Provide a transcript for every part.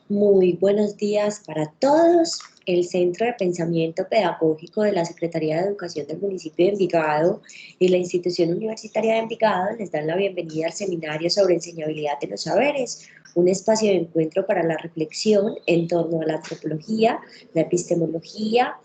Muy buenos días para todos. El Centro de Pensamiento Pedagógico de la Secretaría de Educación del municipio de Envigado y la Institución Universitaria de Envigado les dan la bienvenida al seminario sobre enseñabilidad de los saberes, un espacio de encuentro para la reflexión en torno a la antropología, la epistemología,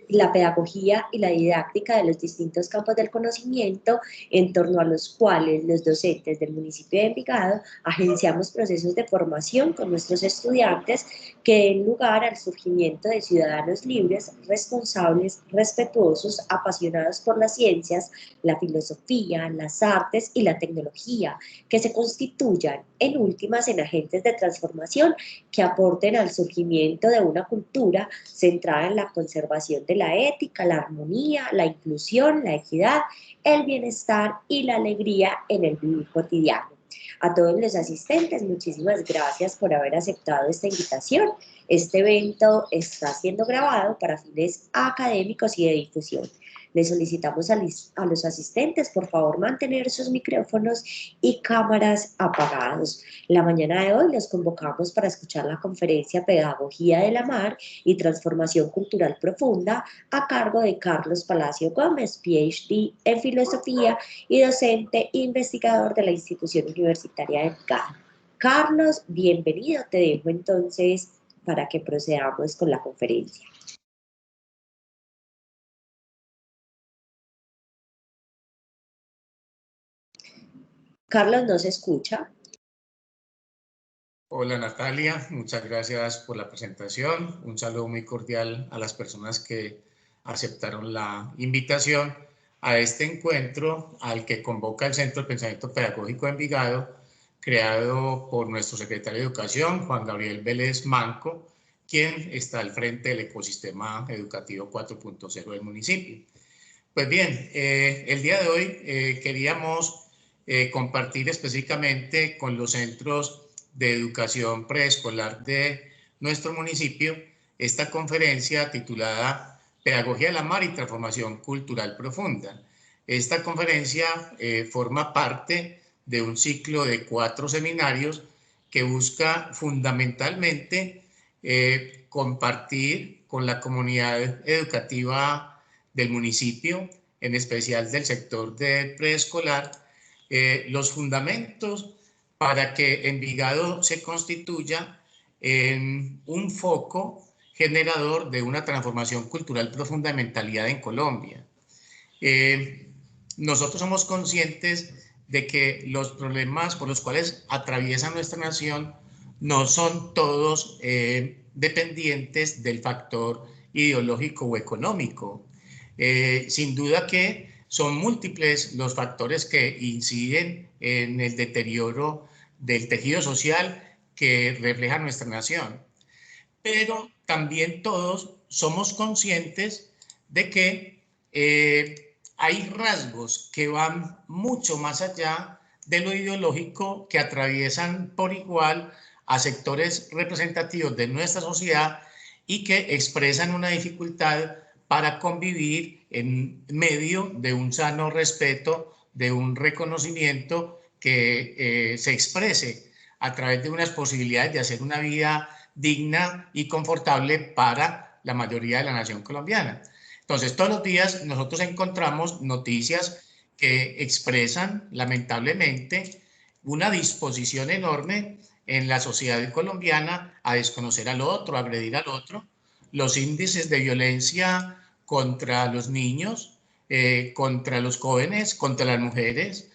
la pedagogía y la didáctica de los distintos campos del conocimiento en torno a los cuales los docentes del municipio de Envigado agenciamos procesos de formación con nuestros estudiantes que den lugar al surgimiento de ciudadanos libres, responsables, respetuosos, apasionados por las ciencias, la filosofía, las artes y la tecnología, que se constituyan en últimas en agentes de transformación que aporten al surgimiento de una cultura centrada en la conservación de la ética, la armonía, la inclusión, la equidad, el bienestar y la alegría en el vivir cotidiano. A todos los asistentes, muchísimas gracias por haber aceptado esta invitación. Este evento está siendo grabado para fines académicos y de difusión. Les solicitamos a los asistentes, por favor, mantener sus micrófonos y cámaras apagados. La mañana de hoy los convocamos para escuchar la conferencia Pedagogía de la Mar y Transformación Cultural Profunda a cargo de Carlos Palacio Gómez, PhD en Filosofía y docente e investigador de la Institución Universitaria de Envigado. Carlos, bienvenido. Te dejo entonces para que procedamos con la conferencia. Carlos, ¿no se escucha? Hola Natalia, muchas gracias por la presentación. Un saludo muy cordial a las personas que aceptaron la invitación a este encuentro al que convoca el Centro de Pensamiento Pedagógico de Envigado, creado por nuestro secretario de Educación, Juan Gabriel Vélez Manco, quien está al frente del ecosistema educativo 4.0 del municipio. Pues bien, el día de hoy queríamos compartir específicamente con los centros de educación preescolar de nuestro municipio esta conferencia titulada Pedagogía de la Mar y Transformación Cultural Profunda. Esta conferencia forma parte de un ciclo de 4 seminarios que busca fundamentalmente compartir con la comunidad educativa del municipio, en especial del sector de preescolar, los fundamentos para que Envigado se constituya en un foco generador de una transformación cultural profunda de mentalidad en Colombia. Nosotros somos conscientes de que los problemas por los cuales atraviesa nuestra nación no son todos dependientes del factor ideológico o económico. Sin duda que son múltiples los factores que inciden en el deterioro del tejido social que refleja nuestra nación. Pero también todos somos conscientes de que hay rasgos que van mucho más allá de lo ideológico, que atraviesan por igual a sectores representativos de nuestra sociedad y que expresan una dificultad para convivir en medio de un sano respeto, de un reconocimiento que se exprese a través de unas posibilidades de hacer una vida digna y confortable para la mayoría de la nación colombiana. Entonces, todos los días nosotros encontramos noticias que expresan, lamentablemente, una disposición enorme en la sociedad colombiana a desconocer al otro, a agredir al otro. Los índices de violencia contra los niños, contra los jóvenes, contra las mujeres,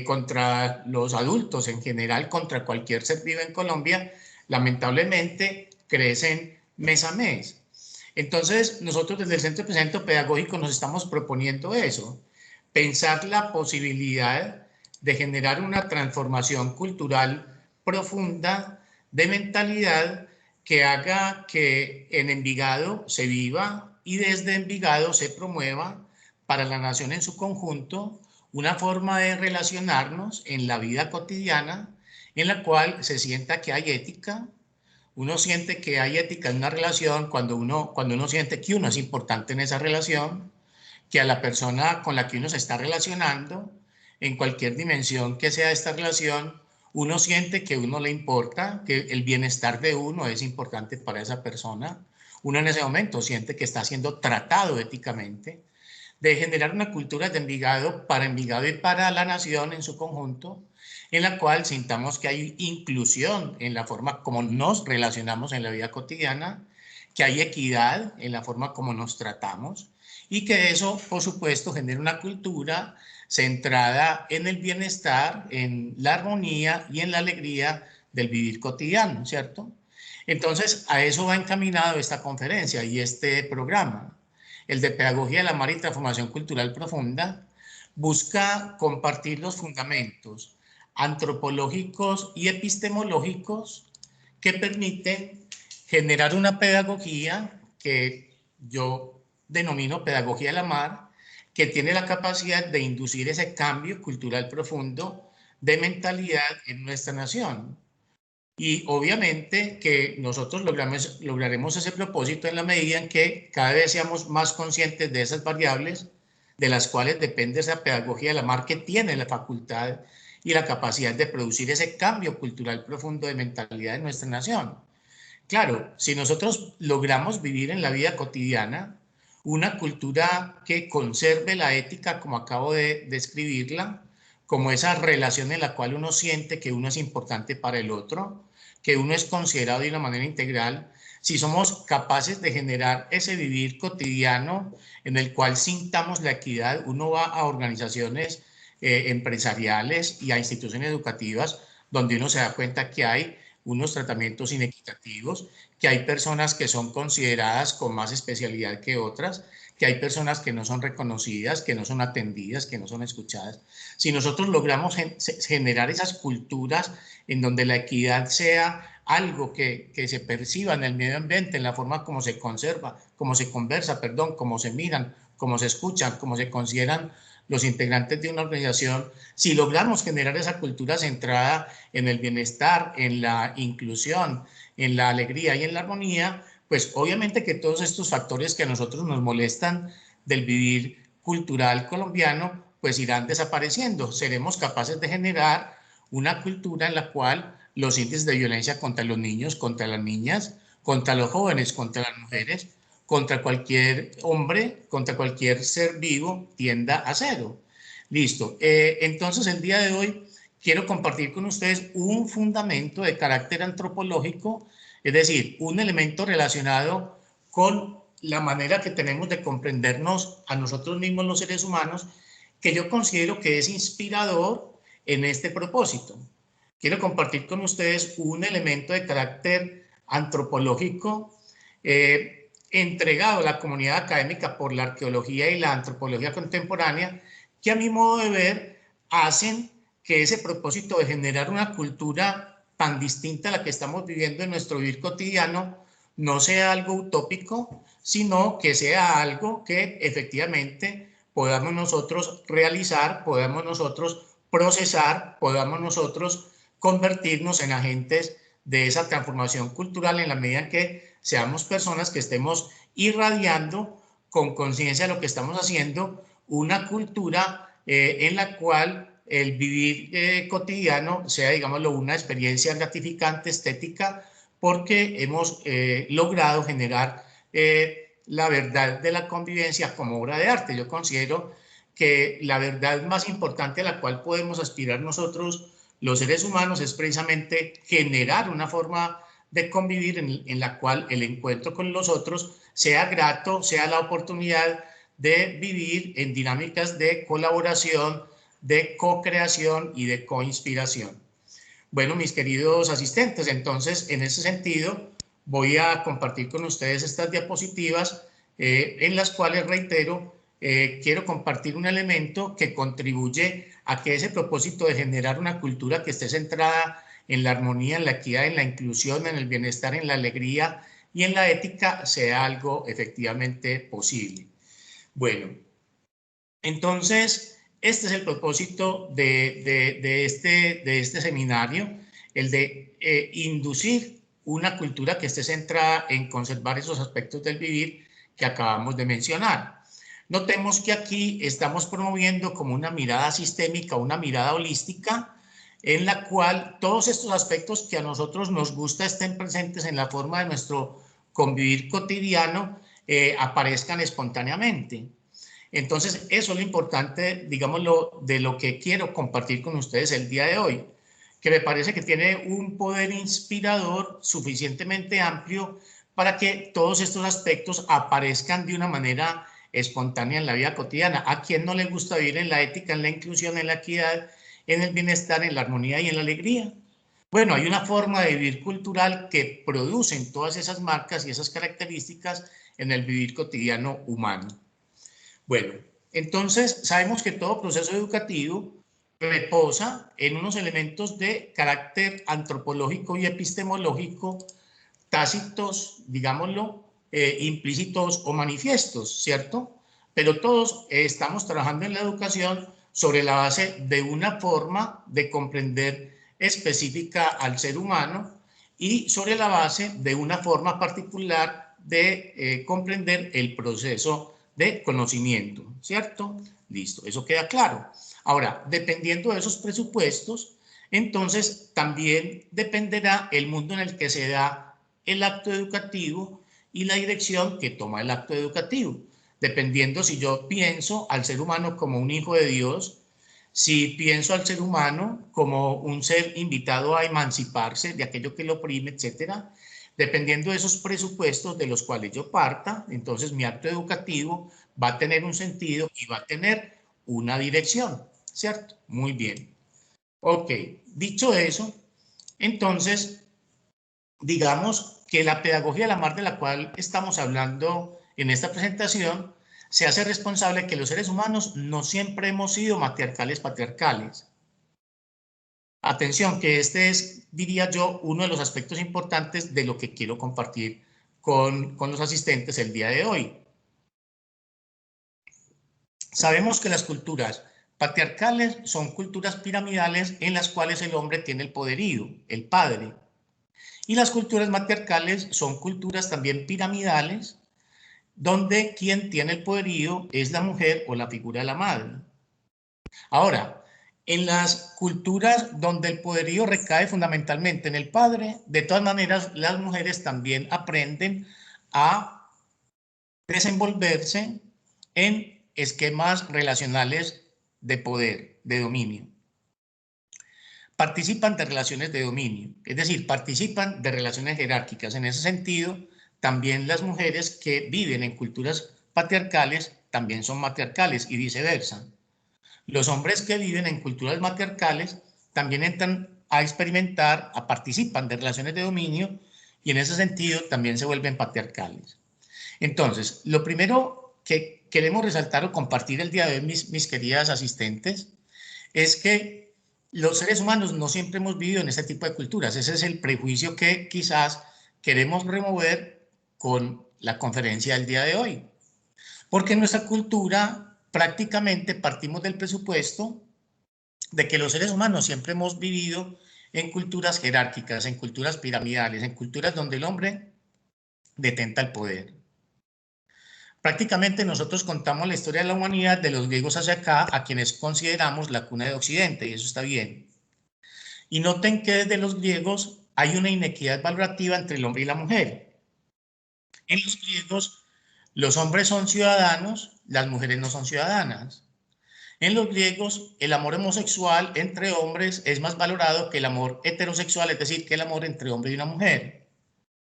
contra los adultos en general, contra cualquier ser vivo en Colombia, lamentablemente crecen mes a mes. Entonces, nosotros desde el Centro de Pensamiento Pedagógico nos estamos proponiendo eso, pensar la posibilidad de generar una transformación cultural profunda de mentalidad que haga que en Envigado se viva y desde Envigado se promueva para la nación en su conjunto una forma de relacionarnos en la vida cotidiana en la cual se sienta que hay ética. Uno siente que hay ética en una relación cuando uno siente que uno es importante en esa relación, que a la persona con la que uno se está relacionando, en cualquier dimensión que sea esta relación, Uno siente que a uno le importa, que el bienestar de uno es importante para esa persona. Uno en ese momento siente que está siendo tratado éticamente, de generar una cultura de Envigado y para la nación en su conjunto, en la cual sintamos que hay inclusión en la forma como nos relacionamos en la vida cotidiana, que hay equidad en la forma como nos tratamos y que eso, por supuesto, genera una cultura centrada en el bienestar, en la armonía y en la alegría del vivir cotidiano, ¿cierto? Entonces, a eso va encaminado esta conferencia y este programa. El de Pedagogía de la Mar y Transformación Cultural Profunda busca compartir los fundamentos antropológicos y epistemológicos que permiten generar una pedagogía que yo denomino pedagogía de la mar, que tiene la capacidad de inducir ese cambio cultural profundo de mentalidad en nuestra nación. Y obviamente que nosotros lograremos ese propósito en la medida en que cada vez seamos más conscientes de esas variables de las cuales depende esa pedagogía de la mar que tiene la facultad y la capacidad de producir ese cambio cultural profundo de mentalidad en nuestra nación. Claro, si nosotros logramos vivir en la vida cotidiana una cultura que conserve la ética como acabo de describirla, como esa relación en la cual uno siente que uno es importante para el otro, que uno es considerado de una manera integral, si somos capaces de generar ese vivir cotidiano en el cual sintamos la equidad, uno va a organizaciones empresariales y a instituciones educativas donde uno se da cuenta que hay unos tratamientos inequitativos, que hay personas que son consideradas con más especialidad que otras, que hay personas que no son reconocidas, que no son atendidas, que no son escuchadas. Si nosotros logramos generar esas culturas en donde la equidad sea algo que se perciba en el medio ambiente, en la forma como se conserva, como se conversa, perdón, como se miran, como se escuchan, como se consideran los integrantes de una organización, si logramos generar esa cultura centrada en el bienestar, en la inclusión, en la alegría y en la armonía, pues obviamente que todos estos factores que a nosotros nos molestan del vivir cultural colombiano, pues irán desapareciendo. Seremos capaces de generar una cultura en la cual los índices de violencia contra los niños, contra las niñas, contra los jóvenes, contra las mujeres, contra cualquier hombre, contra cualquier ser vivo, tienda a cero. Listo. Entonces, el día de hoy quiero compartir con ustedes un fundamento de carácter antropológico, es decir, un elemento relacionado con la manera que tenemos de comprendernos a nosotros mismos los seres humanos, que yo considero que es inspirador en este propósito. Quiero compartir con ustedes un elemento de carácter antropológico entregado a la comunidad académica por la arqueología y la antropología contemporánea, que a mi modo de ver hacen que ese propósito de generar una cultura tan distinta a la que estamos viviendo en nuestro vivir cotidiano no sea algo utópico, sino que sea algo que efectivamente podamos nosotros realizar, podamos nosotros procesar, podamos nosotros convertirnos en agentes de esa transformación cultural en la medida en que seamos personas que estemos irradiando con conciencia de lo que estamos haciendo, una cultura en la cual el vivir cotidiano sea, digámoslo, una experiencia gratificante, estética, porque hemos logrado generar la verdad de la convivencia como obra de arte. Yo considero que la verdad más importante a la cual podemos aspirar nosotros, los seres humanos, es precisamente generar una forma de convivir en la cual el encuentro con los otros sea grato, sea la oportunidad de vivir en dinámicas de colaboración, de co-creación y de co-inspiración. Bueno, mis queridos asistentes, entonces, en ese sentido, voy a compartir con ustedes estas diapositivas en las cuales, reitero, quiero compartir un elemento que contribuye a que ese propósito de generar una cultura que esté centrada en la armonía, en la equidad, en la inclusión, en el bienestar, en la alegría y en la ética sea algo efectivamente posible. Bueno, entonces, este es el propósito de este seminario, el de inducir una cultura que esté centrada en conservar esos aspectos del vivir que acabamos de mencionar. Notemos que aquí estamos promoviendo como una mirada sistémica, una mirada holística, en la cual todos estos aspectos que a nosotros nos gusta estén presentes en la forma de nuestro convivir cotidiano, aparezcan espontáneamente. Entonces, eso es lo importante, digámoslo, de lo que quiero compartir con ustedes el día de hoy, que me parece que tiene un poder inspirador suficientemente amplio para que todos estos aspectos aparezcan de una manera espontánea en la vida cotidiana. ¿A quién no le gusta vivir en la ética, en la inclusión, en la equidad, en el bienestar, en la armonía y en la alegría? Bueno, hay una forma de vivir cultural que producen todas esas marcas y esas características en el vivir cotidiano humano. Bueno, entonces sabemos que todo proceso educativo reposa en unos elementos de carácter antropológico y epistemológico tácitos, digámoslo, implícitos o manifiestos, ¿cierto? Pero todos estamos trabajando en la educación sobre la base de una forma de comprender específica al ser humano y sobre la base de una forma particular de comprender el proceso de conocimiento, ¿cierto? Listo, eso queda claro. Ahora, dependiendo de esos presupuestos, entonces también dependerá el mundo en el que se da el acto educativo y la dirección que toma el acto educativo, dependiendo si yo pienso al ser humano como un hijo de Dios, si pienso al ser humano como un ser invitado a emanciparse de aquello que lo oprime, etcétera. Dependiendo de esos presupuestos de los cuales yo parta, entonces mi acto educativo va a tener un sentido y va a tener una dirección, ¿cierto? Muy bien. Ok, dicho eso, entonces, digamos que la pedagogía de la mar de la cual estamos hablando en esta presentación se hace responsable de que los seres humanos no siempre hemos sido matriarcales patriarcales. Atención, que este es, diría yo, uno de los aspectos importantes de lo que quiero compartir con los asistentes el día de hoy. Sabemos que las culturas patriarcales son culturas piramidales en las cuales el hombre tiene el poderío, el padre. Y las culturas matriarcales son culturas también piramidales donde quien tiene el poderío es la mujer o la figura de la madre. Ahora, en las culturas donde el poderío recae fundamentalmente en el padre, de todas maneras las mujeres también aprenden a desenvolverse en esquemas relacionales de poder, de dominio. Participan de relaciones de dominio, es decir, participan de relaciones jerárquicas. En ese sentido, también las mujeres que viven en culturas patriarcales también son matriarcales y viceversa. Los hombres que viven en culturas matriarcales también entran a experimentar, participan de relaciones de dominio y en ese sentido también se vuelven patriarcales. Entonces, lo primero que queremos resaltar o compartir el día de hoy, mis queridas asistentes, es que los seres humanos no siempre hemos vivido en este tipo de culturas. Ese es el prejuicio que quizás queremos remover con la conferencia del día de hoy. Porque en nuestra cultura prácticamente partimos del presupuesto de que los seres humanos siempre hemos vivido en culturas jerárquicas, en culturas piramidales, en culturas donde el hombre detenta el poder. Prácticamente nosotros contamos la historia de la humanidad de los griegos hacia acá, a quienes consideramos la cuna de Occidente, y eso está bien. Y noten que desde los griegos hay una inequidad valorativa entre el hombre y la mujer. En los griegos, los hombres son ciudadanos, las mujeres no son ciudadanas. En los griegos, el amor homosexual entre hombres es más valorado que el amor heterosexual, es decir, que el amor entre hombre y una mujer.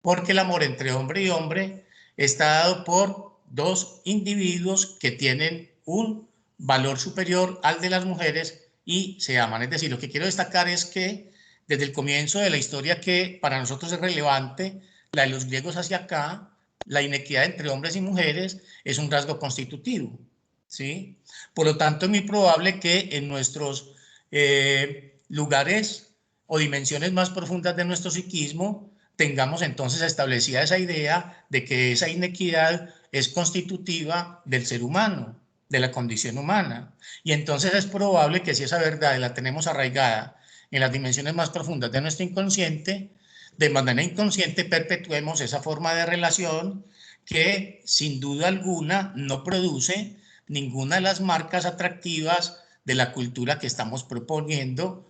Porque el amor entre hombre y hombre está dado por dos individuos que tienen un valor superior al de las mujeres y se aman. Es decir, lo que quiero destacar es que desde el comienzo de la historia que para nosotros es relevante, la de los griegos hacia acá, la inequidad entre hombres y mujeres es un rasgo constitutivo, ¿sí? Por lo tanto, es muy probable que en nuestros lugares o dimensiones más profundas de nuestro psiquismo tengamos entonces establecida esa idea de que esa inequidad es constitutiva del ser humano, de la condición humana. Y entonces es probable que si esa verdad la tenemos arraigada en las dimensiones más profundas de nuestro inconsciente, de manera inconsciente perpetuemos esa forma de relación que sin duda alguna no produce ninguna de las marcas atractivas de la cultura que estamos proponiendo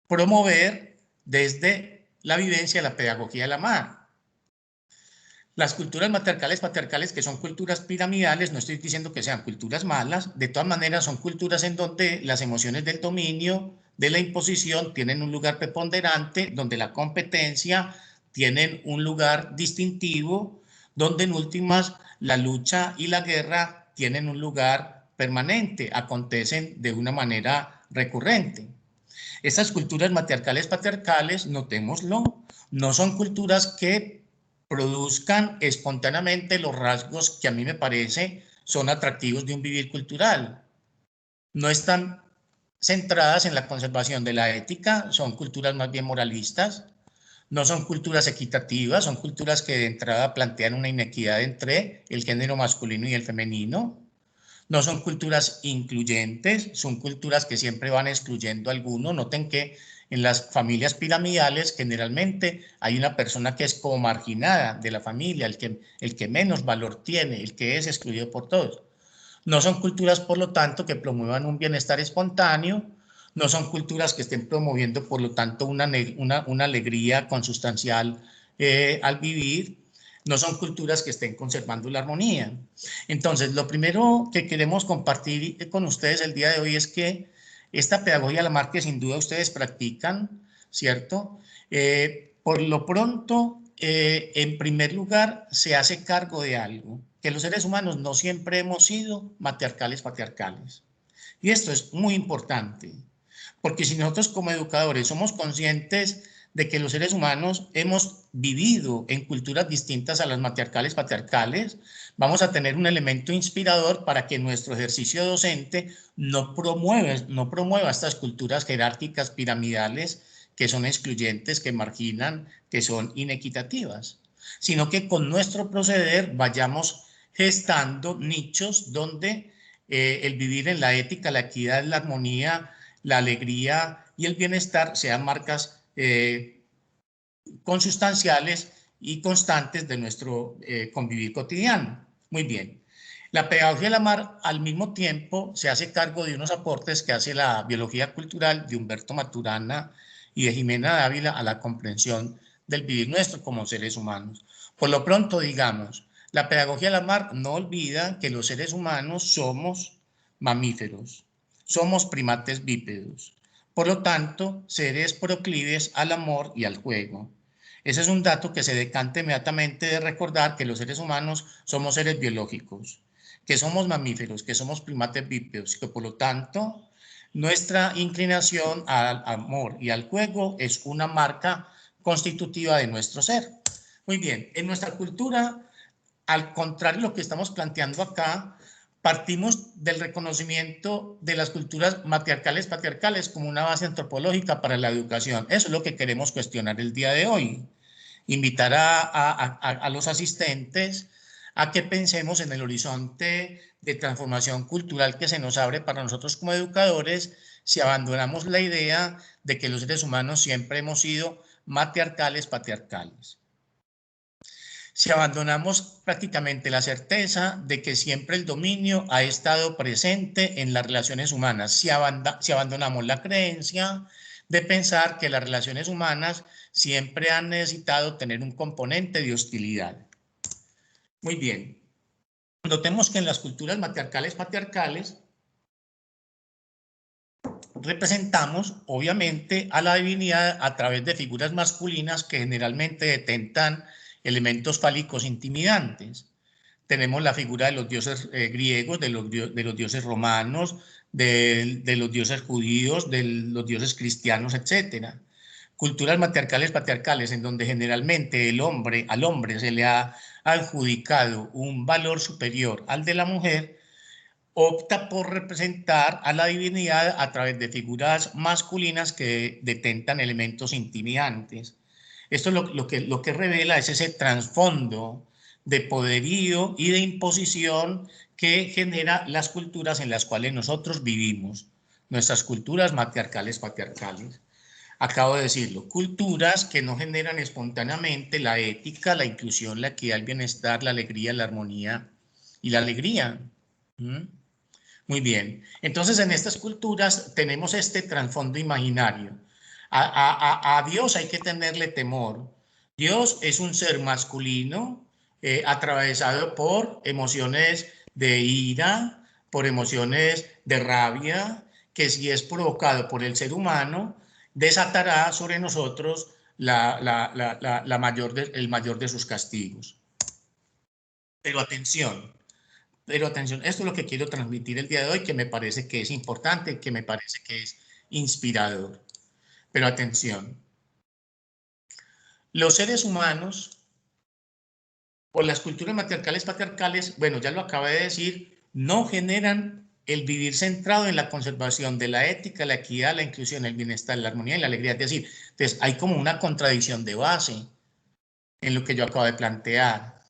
promover desde la vivencia de la pedagogía de la mar. Las culturas matriarcales, patriarcales, que son culturas piramidales, no estoy diciendo que sean culturas malas, de todas maneras son culturas en donde las emociones del dominio, de la imposición, tienen un lugar preponderante, donde la competencia tienen un lugar distintivo, donde en últimas la lucha y la guerra tienen un lugar permanente, acontecen de una manera recurrente. Estas culturas matriarcales, patriarcales, notémoslo, no son culturas que produzcan espontáneamente los rasgos que a mí me parece son atractivos de un vivir cultural. No están centradas en la conservación de la ética, son culturas más bien moralistas, no son culturas equitativas, son culturas que de entrada plantean una inequidad entre el género masculino y el femenino. No son culturas incluyentes, son culturas que siempre van excluyendo a alguno. Noten que en las familias piramidales generalmente hay una persona que es como marginada de la familia, el que menos valor tiene, el que es excluido por todos. No son culturas, por lo tanto, que promuevan un bienestar espontáneo, no son culturas que estén promoviendo, por lo tanto, una alegría consustancial al vivir, no son culturas que estén conservando la armonía. Entonces, lo primero que queremos compartir con ustedes el día de hoy es que esta pedagogía de la mar que sin duda ustedes practican, ¿cierto? Por lo pronto, en primer lugar, se hace cargo de algo, que los seres humanos no siempre hemos sido matriarcales, patriarcales. Y esto es muy importante, porque si nosotros como educadores somos conscientes de que los seres humanos hemos vivido en culturas distintas a las matriarcales, patriarcales, vamos a tener un elemento inspirador para que nuestro ejercicio docente no promueva estas culturas jerárquicas piramidales que son excluyentes, que marginan, que son inequitativas, sino que con nuestro proceder vayamos gestando nichos donde el vivir en la ética, la equidad, la armonía, la alegría y el bienestar sean marcas consustanciales y constantes de nuestro convivir cotidiano. Muy bien. La pedagogía de la mar al mismo tiempo se hace cargo de unos aportes que hace la biología cultural de Humberto Maturana y de Jimena Dávila a la comprensión del vivir nuestro como seres humanos. Por lo pronto, digamos, la pedagogía de la mar no olvida que los seres humanos somos mamíferos, somos primates bípedos, por lo tanto, seres proclives al amor y al juego. Ese es un dato que se decanta inmediatamente de recordar que los seres humanos somos seres biológicos, que somos mamíferos, que somos primates bípedos, que por lo tanto nuestra inclinación al amor y al juego es una marca constitutiva de nuestro ser. Muy bien, en nuestra cultura, al contrario de lo que estamos planteando acá, partimos del reconocimiento de las culturas matriarcales, patriarcales como una base antropológica para la educación. Eso es lo que queremos cuestionar el día de hoy. Invitar a los asistentes a que pensemos en el horizonte de transformación cultural que se nos abre para nosotros como educadores si abandonamos la idea de que los seres humanos siempre hemos sido matriarcales, patriarcales. Si abandonamos prácticamente la certeza de que siempre el dominio ha estado presente en las relaciones humanas, si abandonamos la creencia de pensar que las relaciones humanas siempre han necesitado tener un componente de hostilidad. Muy bien. Notemos que en las culturas matriarcales, patriarcales, representamos, obviamente, a la divinidad a través de figuras masculinas que generalmente detentan elementos fálicos intimidantes. Tenemos la figura de los dioses griegos, de los dioses romanos, de los dioses judíos, de los dioses cristianos, etc. Culturas matriarcales, patriarcales, en donde generalmente al hombre se le ha adjudicado un valor superior al de la mujer, opta por representar a la divinidad a través de figuras masculinas que detentan elementos intimidantes. Esto lo que revela es ese trasfondo de poderío y de imposición que genera las culturas en las cuales nosotros vivimos, nuestras culturas matriarcales, patriarcales. Acabo de decirlo, culturas que no generan espontáneamente la ética, la inclusión, la equidad, el bienestar, la alegría, la armonía y la alegría. Muy bien, entonces en estas culturas tenemos este trasfondo imaginario. A Dios hay que tenerle temor. Dios es un ser masculino atravesado por emociones de ira, por emociones de rabia, que si es provocado por el ser humano, desatará sobre nosotros el mayor de sus castigos. Pero atención, esto es lo que quiero transmitir el día de hoy, que me parece que es importante, que me parece que es inspirador. Pero atención, los seres humanos, por las culturas matriarcales, patriarcales, bueno, ya lo acabé de decir, no generan el vivir centrado en la conservación de la ética, la equidad, la inclusión, el bienestar, la armonía y la alegría. Es decir, entonces hay como una contradicción de base en lo que yo acabo de plantear.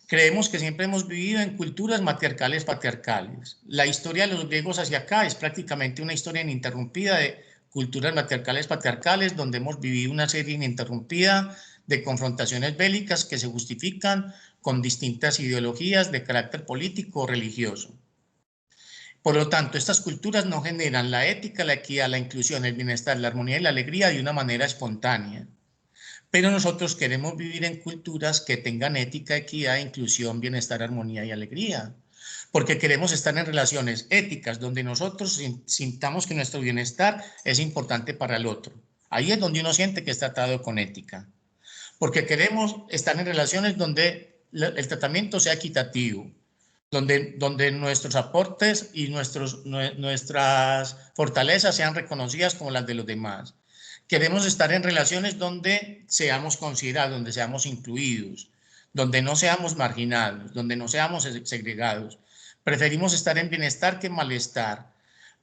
Creemos que siempre hemos vivido en culturas matriarcales, patriarcales. La historia de los griegos hacia acá es prácticamente una historia ininterrumpida de culturas matriarcales, patriarcales, donde hemos vivido una serie ininterrumpida de confrontaciones bélicas que se justifican con distintas ideologías de carácter político o religioso. Por lo tanto, estas culturas no generan la ética, la equidad, la inclusión, el bienestar, la armonía y la alegría de una manera espontánea. Pero nosotros queremos vivir en culturas que tengan ética, equidad, inclusión, bienestar, armonía y alegría. Porque queremos estar en relaciones éticas donde nosotros sintamos que nuestro bienestar es importante para el otro. Ahí es donde uno siente que está tratado con ética. Porque queremos estar en relaciones donde el tratamiento sea equitativo, donde nuestros aportes y nuestras fortalezas sean reconocidas como las de los demás. Queremos estar en relaciones donde seamos considerados, donde seamos incluidos, donde no seamos marginados, donde no seamos segregados. Preferimos estar en bienestar que en malestar.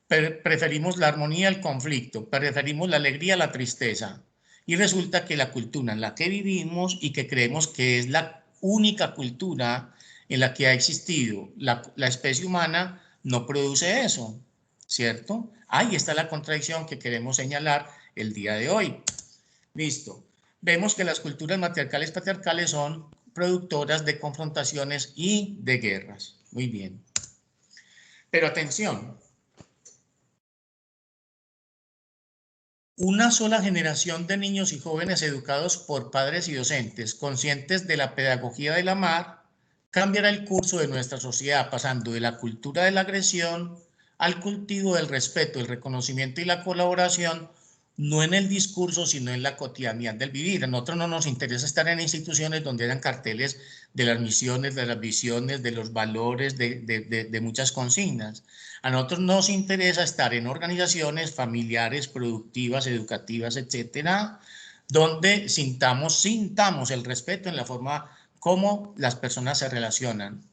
Preferimos la armonía al conflicto, preferimos la alegría a la tristeza. Y resulta que la cultura en la que vivimos y que creemos que es la única cultura en la que ha existido la especie humana no produce eso, ¿cierto? Ahí está la contradicción que queremos señalar el día de hoy. Listo. Vemos que las culturas matriarcales patriarcales son productoras de confrontaciones y de guerras. Muy bien. Pero atención, una sola generación de niños y jóvenes educados por padres y docentes, conscientes de la pedagogía del amar, cambiará el curso de nuestra sociedad, pasando de la cultura de la agresión al cultivo del respeto, el reconocimiento y la colaboración, no en el discurso, sino en la cotidianidad del vivir. A nosotros no nos interesa estar en instituciones donde hayan carteles de las misiones, de las visiones, de los valores, de muchas consignas. A nosotros nos interesa estar en organizaciones familiares, productivas, educativas, etcétera, donde sintamos el respeto en la forma como las personas se relacionan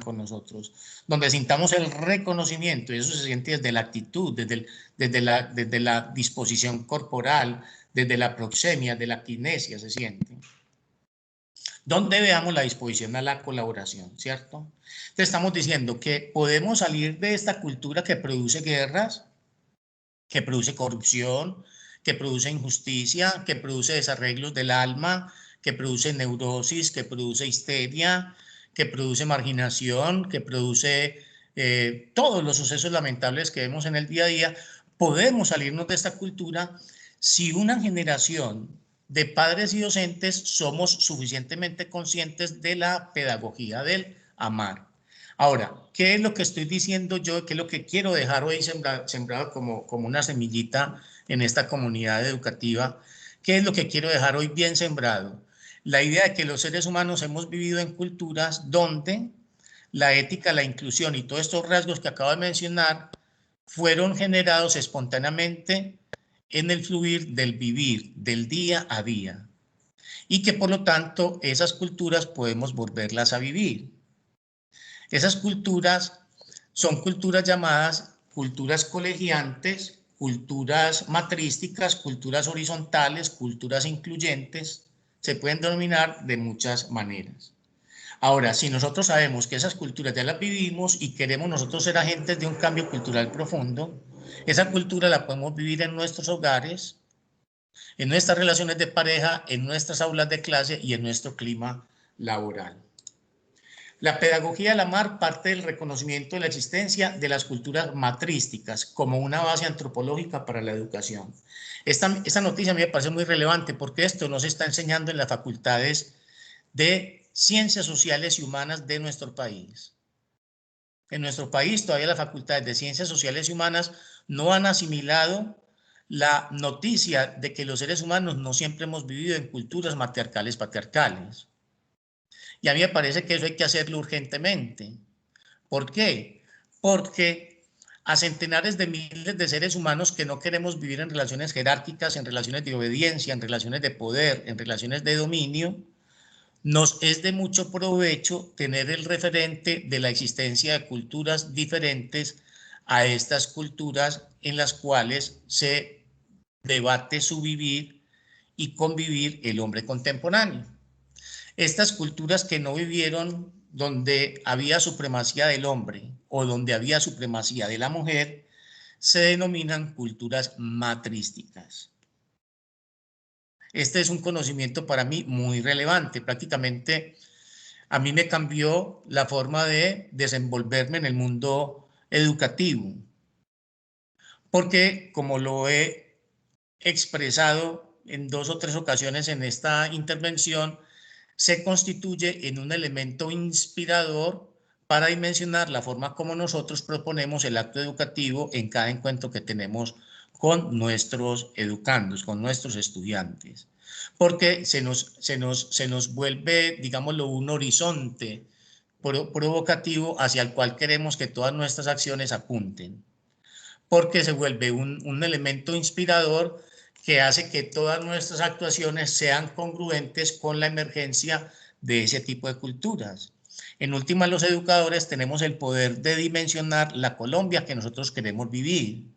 con nosotros, donde sintamos el reconocimiento, y eso se siente desde la actitud, desde la disposición corporal, desde la proxemia, de la kinesia se siente. Donde veamos la disposición a la colaboración, ¿cierto? Entonces estamos diciendo que podemos salir de esta cultura que produce guerras, que produce corrupción, que produce injusticia, que produce desarreglos del alma, que produce neurosis, que produce histeria, que produce marginación, que produce todos los sucesos lamentables que vemos en el día a día. Podemos salirnos de esta cultura si una generación de padres y docentes somos suficientemente conscientes de la pedagogía del amar. Ahora, ¿qué es lo que estoy diciendo yo? ¿Qué es lo que quiero dejar hoy sembrado como una semillita en esta comunidad educativa? ¿Qué es lo que quiero dejar hoy bien sembrado? La idea de que los seres humanos hemos vivido en culturas donde la ética, la inclusión y todos estos rasgos que acabo de mencionar fueron generados espontáneamente en el fluir del vivir, del día a día. Y que por lo tanto esas culturas podemos volverlas a vivir. Esas culturas son culturas llamadas culturas colegiantes, culturas matrísticas, culturas horizontales, culturas incluyentes. Se pueden denominar de muchas maneras. Ahora, si nosotros sabemos que esas culturas ya las vivimos y queremos nosotros ser agentes de un cambio cultural profundo, esa cultura la podemos vivir en nuestros hogares, en nuestras relaciones de pareja, en nuestras aulas de clase y en nuestro clima laboral. La pedagogía de la mar parte del reconocimiento de la existencia de las culturas matrísticas como una base antropológica para la educación. Esta noticia a mí me parece muy relevante porque esto no se está enseñando en las facultades de ciencias sociales y humanas de nuestro país. En nuestro país todavía las facultades de ciencias sociales y humanas no han asimilado la noticia de que los seres humanos no siempre hemos vivido en culturas matriarcales, patriarcales. Y a mí me parece que eso hay que hacerlo urgentemente. ¿Por qué? Porque a centenares de miles de seres humanos que no queremos vivir en relaciones jerárquicas, en relaciones de obediencia, en relaciones de poder, en relaciones de dominio, nos es de mucho provecho tener el referente de la existencia de culturas diferentes a estas culturas en las cuales se debate su vivir y convivir el hombre contemporáneo. Estas culturas que no vivieron donde había supremacía del hombre o donde había supremacía de la mujer, se denominan culturas matrísticas. Este es un conocimiento para mí muy relevante. Prácticamente a mí me cambió la forma de desenvolverme en el mundo educativo, porque como lo he expresado en 2 o 3 ocasiones en esta intervención, se constituye en un elemento inspirador para dimensionar la forma como nosotros proponemos el acto educativo en cada encuentro que tenemos con nuestros educandos, con nuestros estudiantes, porque se nos vuelve, digámoslo, un horizonte provocativo hacia el cual queremos que todas nuestras acciones apunten, porque se vuelve un elemento inspirador que hace que todas nuestras actuaciones sean congruentes con la emergencia de ese tipo de culturas. En última, los educadores tenemos el poder de dimensionar la Colombia que nosotros queremos vivir.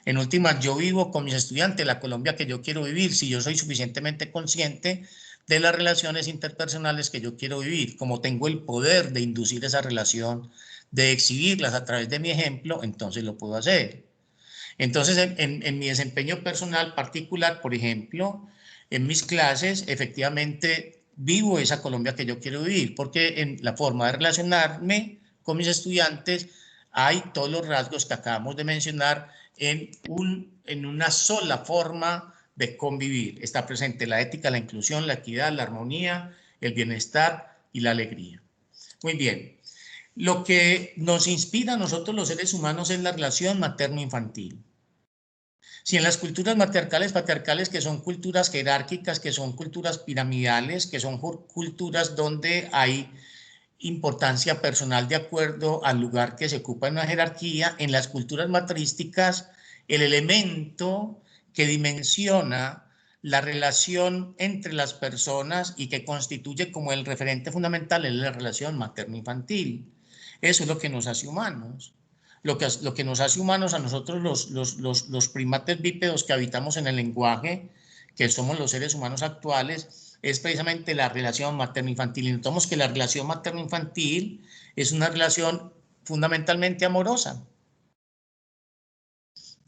En última, yo vivo con mis estudiantes la Colombia que yo quiero vivir si yo soy suficientemente consciente de las relaciones interpersonales que yo quiero vivir. Como tengo el poder de inducir esa relación, de exhibirlas a través de mi ejemplo, entonces lo puedo hacer. Entonces, en mi desempeño personal particular, por ejemplo, en mis clases, efectivamente vivo esa Colombia que yo quiero vivir, porque en la forma de relacionarme con mis estudiantes hay todos los rasgos que acabamos de mencionar en una sola forma de convivir. Está presente la ética, la inclusión, la equidad, la armonía, el bienestar y la alegría. Muy bien. Lo que nos inspira a nosotros los seres humanos es la relación materno-infantil. Si en las culturas matriarcales, patriarcales, que son culturas jerárquicas, que son culturas piramidales, que son culturas donde hay importancia personal de acuerdo al lugar que se ocupa en una jerarquía, en las culturas matrísticas, el elemento que dimensiona la relación entre las personas y que constituye como el referente fundamental es la relación materno-infantil. Eso es lo que nos hace humanos. Lo que nos hace humanos a nosotros los primates bípedos que habitamos en el lenguaje, que somos los seres humanos actuales, es precisamente la relación materno-infantil. Y notamos que la relación materno-infantil es una relación fundamentalmente amorosa.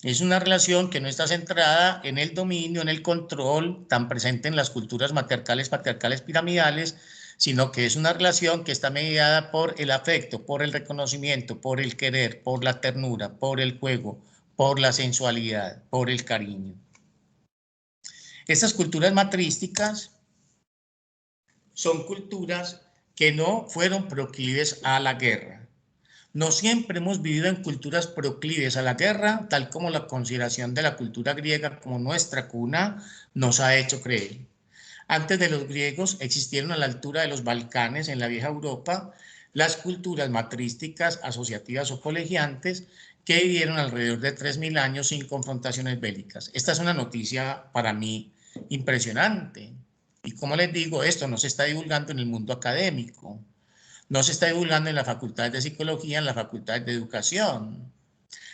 Es una relación que no está centrada en el dominio, en el control, tan presente en las culturas matriarcales, patriarcales, piramidales, sino que es una relación que está mediada por el afecto, por el reconocimiento, por el querer, por la ternura, por el juego, por la sensualidad, por el cariño. Estas culturas matrísticas son culturas que no fueron proclives a la guerra. No siempre hemos vivido en culturas proclives a la guerra, tal como la consideración de la cultura griega como nuestra cuna nos ha hecho creer. Antes de los griegos existieron a la altura de los Balcanes, en la vieja Europa, las culturas matrísticas, asociativas o colegiantes que vivieron alrededor de 3000 años sin confrontaciones bélicas. Esta es una noticia para mí impresionante. Y como les digo, esto no se está divulgando en el mundo académico. No se está divulgando en las facultades de psicología, en las facultades de educación.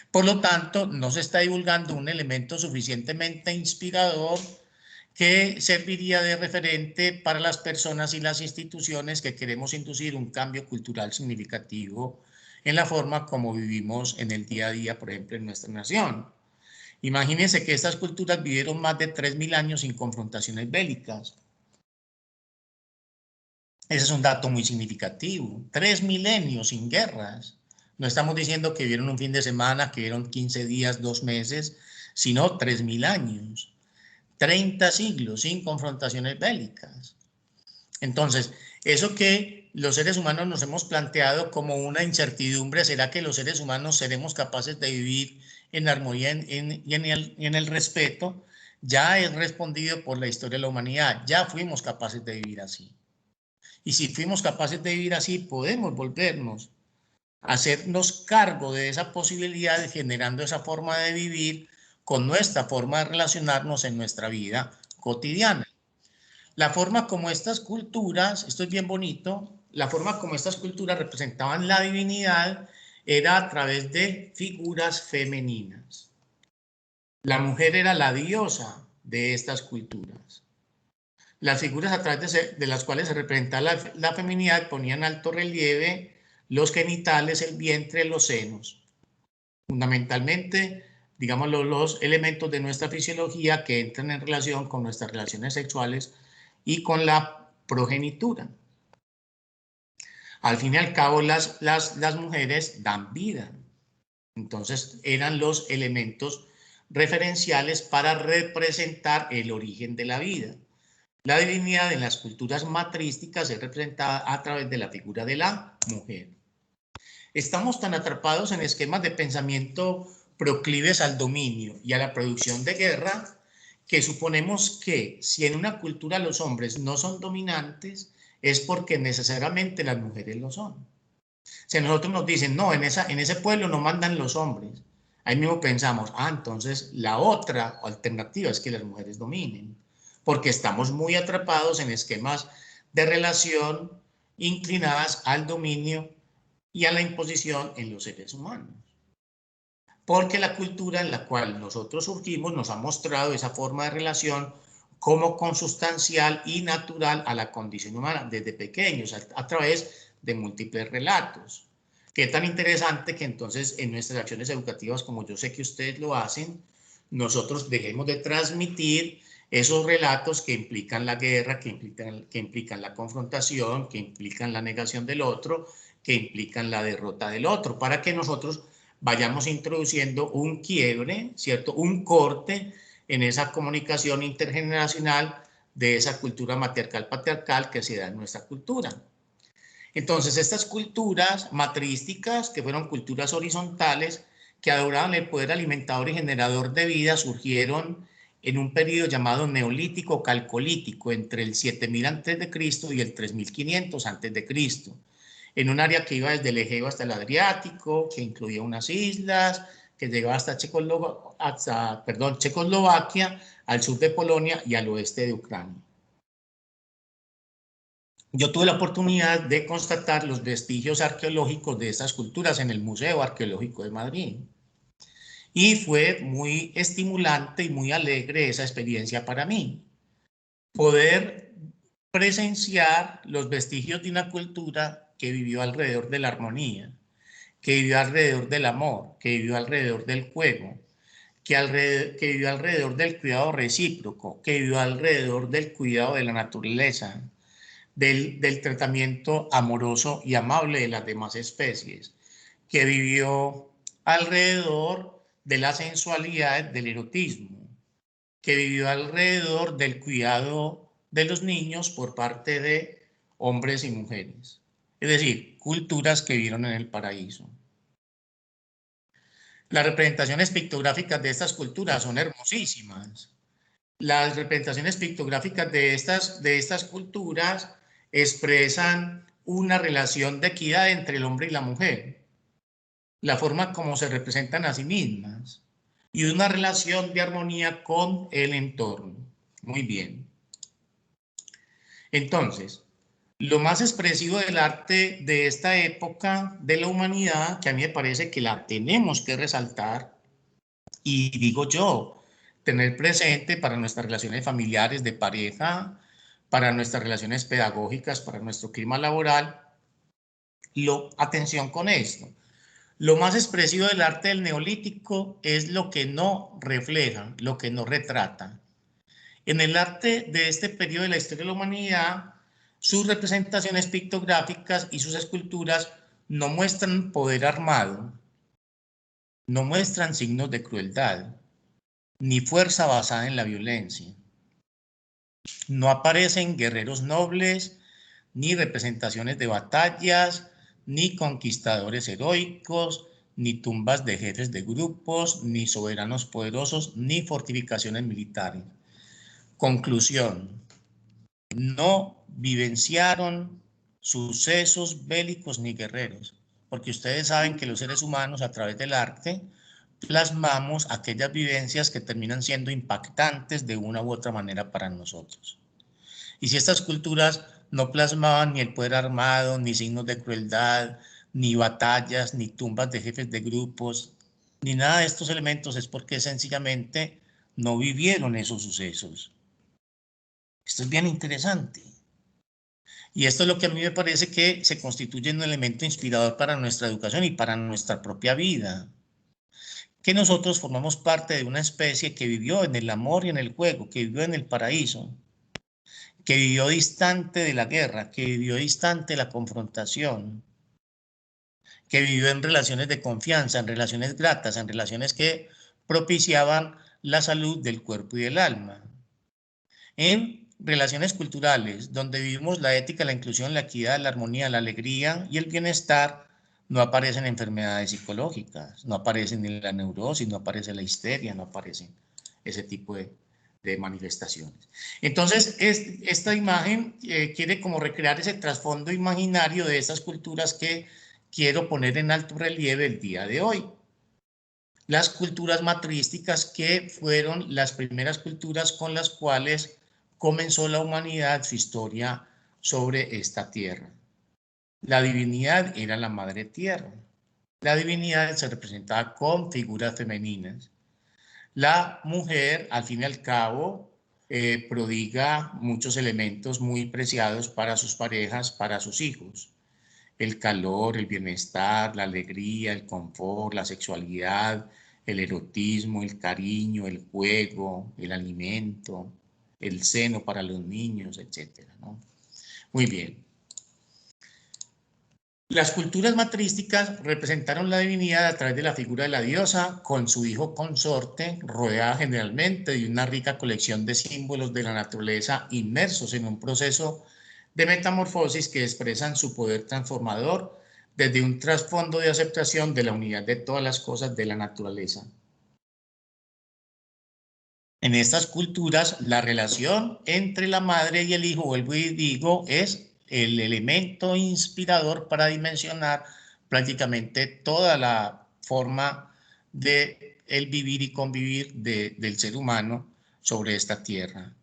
Por lo tanto, no se está divulgando un elemento suficientemente inspirador que serviría de referente para las personas y las instituciones que queremos inducir un cambio cultural significativo en la forma como vivimos en el día a día, por ejemplo, en nuestra nación. Imagínense que estas culturas vivieron más de 3000 años sin confrontaciones bélicas. Ese es un dato muy significativo. 3 milenios sin guerras. No estamos diciendo que vieron un fin de semana, que vieron 15 días, 2 meses, sino 3.000 años. 30 siglos sin confrontaciones bélicas. Entonces, eso que los seres humanos nos hemos planteado como una incertidumbre, ¿será que los seres humanos seremos capaces de vivir en armonía y en el respeto? Ya es respondido por la historia de la humanidad, ya fuimos capaces de vivir así. Y si fuimos capaces de vivir así, podemos volvernos a hacernos cargo de esa posibilidad, generando esa forma de vivir con nuestra forma de relacionarnos en nuestra vida cotidiana. La forma como estas culturas, esto es bien bonito, la forma como estas culturas representaban la divinidad era a través de figuras femeninas. La mujer era la diosa de estas culturas. Las figuras a través de las cuales se representaba la feminidad ponían alto relieve los genitales, el vientre, los senos. Fundamentalmente, digamos, los elementos de nuestra fisiología que entran en relación con nuestras relaciones sexuales y con la progenitura. Al fin y al cabo, las mujeres dan vida. Entonces, eran los elementos referenciales para representar el origen de la vida. La divinidad en las culturas matrísticas es representada a través de la figura de la mujer. Estamos tan atrapados en esquemas de pensamiento proclives al dominio y a la producción de guerra que suponemos que si en una cultura los hombres no son dominantes es porque necesariamente las mujeres lo son. Si a nosotros nos dicen, no, en ese pueblo no mandan los hombres, ahí mismo pensamos, entonces la otra alternativa es que las mujeres dominen, porque estamos muy atrapados en esquemas de relación inclinadas al dominio y a la imposición en los seres humanos. Porque la cultura en la cual nosotros surgimos nos ha mostrado esa forma de relación como consustancial y natural a la condición humana desde pequeños, a través de múltiples relatos. Qué tan interesante que entonces en nuestras acciones educativas, como yo sé que ustedes lo hacen, nosotros dejemos de transmitir esos relatos que implican la guerra, que implican la confrontación, que implican la negación del otro, que implican la derrota del otro, para que nosotros vayamos introduciendo un quiebre, ¿cierto? Un corte en esa comunicación intergeneracional de esa cultura matriarcal-patriarcal que se da en nuestra cultura. Entonces, estas culturas matrísticas, que fueron culturas horizontales, que adoraban el poder alimentador y generador de vida, surgieron en un periodo llamado neolítico calcolítico, entre el 7000 a.C. y el 3500 a.C., en un área que iba desde el Egeo hasta el Adriático, que incluía unas islas, que llegaba hasta Checoslovaquia, al sur de Polonia y al oeste de Ucrania. Yo tuve la oportunidad de constatar los vestigios arqueológicos de estas culturas en el Museo Arqueológico de Madrid. Y fue muy estimulante y muy alegre esa experiencia para mí. Poder presenciar los vestigios de una cultura que vivió alrededor de la armonía, que vivió alrededor del amor, que vivió alrededor del juego, que vivió alrededor del cuidado recíproco, que vivió alrededor del cuidado de la naturaleza, del tratamiento amoroso y amable de las demás especies, que vivió alrededor de la sensualidad, del erotismo, que vivió alrededor del cuidado de los niños por parte de hombres y mujeres. Es decir, culturas que vivieron en el paraíso. Las representaciones pictográficas de estas culturas son hermosísimas. Las representaciones pictográficas de estas culturas expresan una relación de equidad entre el hombre y la mujer, la forma como se representan a sí mismas y una relación de armonía con el entorno. Muy bien. Entonces, lo más expresivo del arte de esta época de la humanidad, que a mí me parece que la tenemos que resaltar, y digo yo, tener presente para nuestras relaciones familiares de pareja, para nuestras relaciones pedagógicas, para nuestro clima laboral. Atención con esto. Lo más expresivo del arte del neolítico es lo que no refleja, lo que no retrata. En el arte de este periodo de la historia de la humanidad sus representaciones pictográficas y sus esculturas no muestran poder armado, no muestran signos de crueldad, ni fuerza basada en la violencia. No aparecen guerreros nobles, ni representaciones de batallas, ni conquistadores heroicos, ni tumbas de jefes de grupos, ni soberanos poderosos, ni fortificaciones militares. Conclusión: no vivenciaron sucesos bélicos ni guerreros, porque ustedes saben que los seres humanos a través del arte plasmamos aquellas vivencias que terminan siendo impactantes de una u otra manera para nosotros. Y si estas culturas no plasmaban ni el poder armado, ni signos de crueldad, ni batallas, ni tumbas de jefes de grupos, ni nada de estos elementos, es porque sencillamente no vivieron esos sucesos. Esto es bien interesante. Y esto es lo que a mí me parece que se constituye en un elemento inspirador para nuestra educación y para nuestra propia vida. Que nosotros formamos parte de una especie que vivió en el amor y en el juego, que vivió en el paraíso, que vivió distante de la guerra, que vivió distante de la confrontación, que vivió en relaciones de confianza, en relaciones gratas, en relaciones que propiciaban la salud del cuerpo y del alma. En relaciones culturales, donde vivimos la ética, la inclusión, la equidad, la armonía, la alegría y el bienestar, no aparecen enfermedades psicológicas, no aparecen ni la neurosis, no aparece la histeria, no aparecen ese tipo de manifestaciones. Entonces, esta imagen quiere como recrear ese trasfondo imaginario de estas culturas que quiero poner en alto relieve el día de hoy. Las culturas matrísticas, que fueron las primeras culturas con las cuales comenzó la humanidad su historia sobre esta tierra. La divinidad era la madre tierra. La divinidad se representaba con figuras femeninas. La mujer, al fin y al cabo, prodiga muchos elementos muy preciados para sus parejas, para sus hijos. El calor, el bienestar, la alegría, el confort, la sexualidad, el erotismo, el cariño, el juego, el alimento, el seno para los niños, etc., ¿no? Muy bien. Las culturas matrísticas representaron la divinidad a través de la figura de la diosa con su hijo consorte, rodeada generalmente de una rica colección de símbolos de la naturaleza inmersos en un proceso de metamorfosis que expresan su poder transformador desde un trasfondo de aceptación de la unidad de todas las cosas de la naturaleza. En estas culturas, la relación entre la madre y el hijo, vuelvo y digo, es el elemento inspirador para dimensionar prácticamente toda la forma de el vivir y convivir del ser humano sobre esta tierra.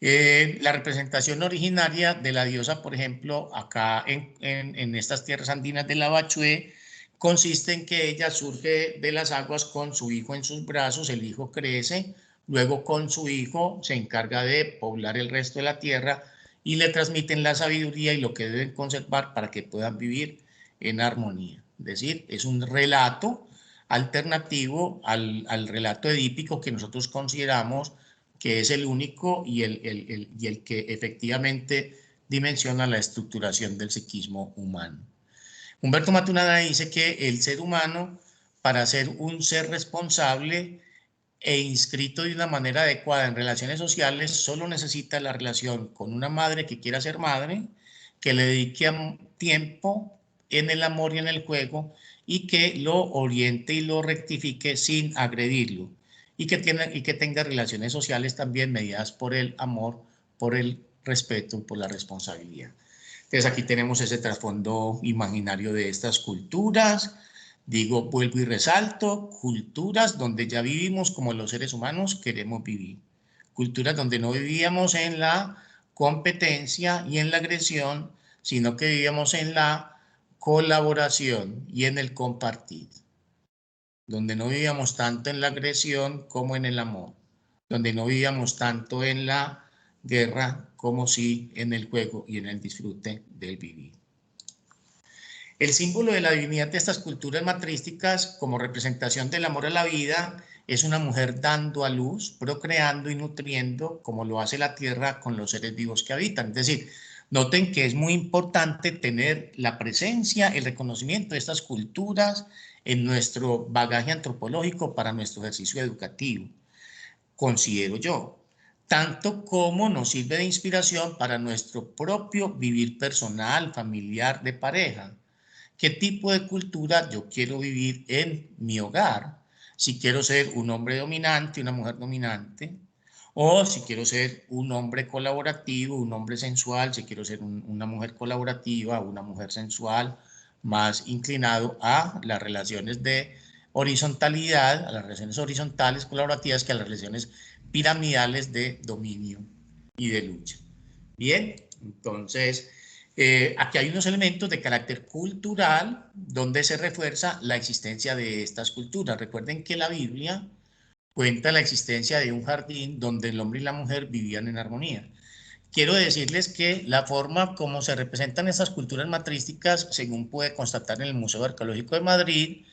La representación originaria de la diosa, por ejemplo, acá en estas tierras andinas de la Bachué, consiste en que ella surge de las aguas con su hijo en sus brazos, el hijo crece, luego con su hijo se encarga de poblar el resto de la tierra y le transmiten la sabiduría y lo que deben conservar para que puedan vivir en armonía. Es decir, es un relato alternativo al relato edípico que nosotros consideramos que es el único y el que efectivamente dimensiona la estructuración del psiquismo humano. Humberto Maturana dice que el ser humano, para ser un ser responsable e inscrito de una manera adecuada en relaciones sociales, solo necesita la relación con una madre que quiera ser madre, que le dedique tiempo en el amor y en el juego y que lo oriente y lo rectifique sin agredirlo y que tenga relaciones sociales también mediadas por el amor, por el respeto, por la responsabilidad. Entonces aquí tenemos ese trasfondo imaginario de estas culturas. Digo, vuelvo y resalto, culturas donde ya vivimos como los seres humanos queremos vivir. Culturas donde no vivíamos en la competencia y en la agresión, sino que vivíamos en la colaboración y en el compartir. Donde no vivíamos tanto en la agresión como en el amor. Donde no vivíamos tanto en la guerra como sí en el juego y en el disfrute del vivir. El símbolo de la divinidad de estas culturas matrísticas, como representación del amor a la vida, es una mujer dando a luz, procreando y nutriendo, como lo hace la tierra con los seres vivos que habitan. Es decir, Noten que es muy importante tener la presencia, el reconocimiento de estas culturas en nuestro bagaje antropológico para nuestro ejercicio educativo, considero yo, tanto como nos sirve de inspiración para nuestro propio vivir personal, familiar, de pareja. ¿Qué tipo de cultura yo quiero vivir en mi hogar? Si quiero ser un hombre dominante, una mujer dominante, o si quiero ser un hombre colaborativo, un hombre sensual, si quiero ser una mujer colaborativa, una mujer sensual, más inclinado a las relaciones de horizontalidad, a las relaciones horizontales colaborativas que a las relaciones piramidales de dominio y de lucha. Bien, entonces aquí hay unos elementos de carácter cultural donde se refuerza la existencia de estas culturas. Recuerden que la Biblia cuenta la existencia de un jardín donde el hombre y la mujer vivían en armonía. Quiero decirles que la forma como se representan esas culturas matrísticas, según pude constatar en el Museo Arqueológico de Madrid,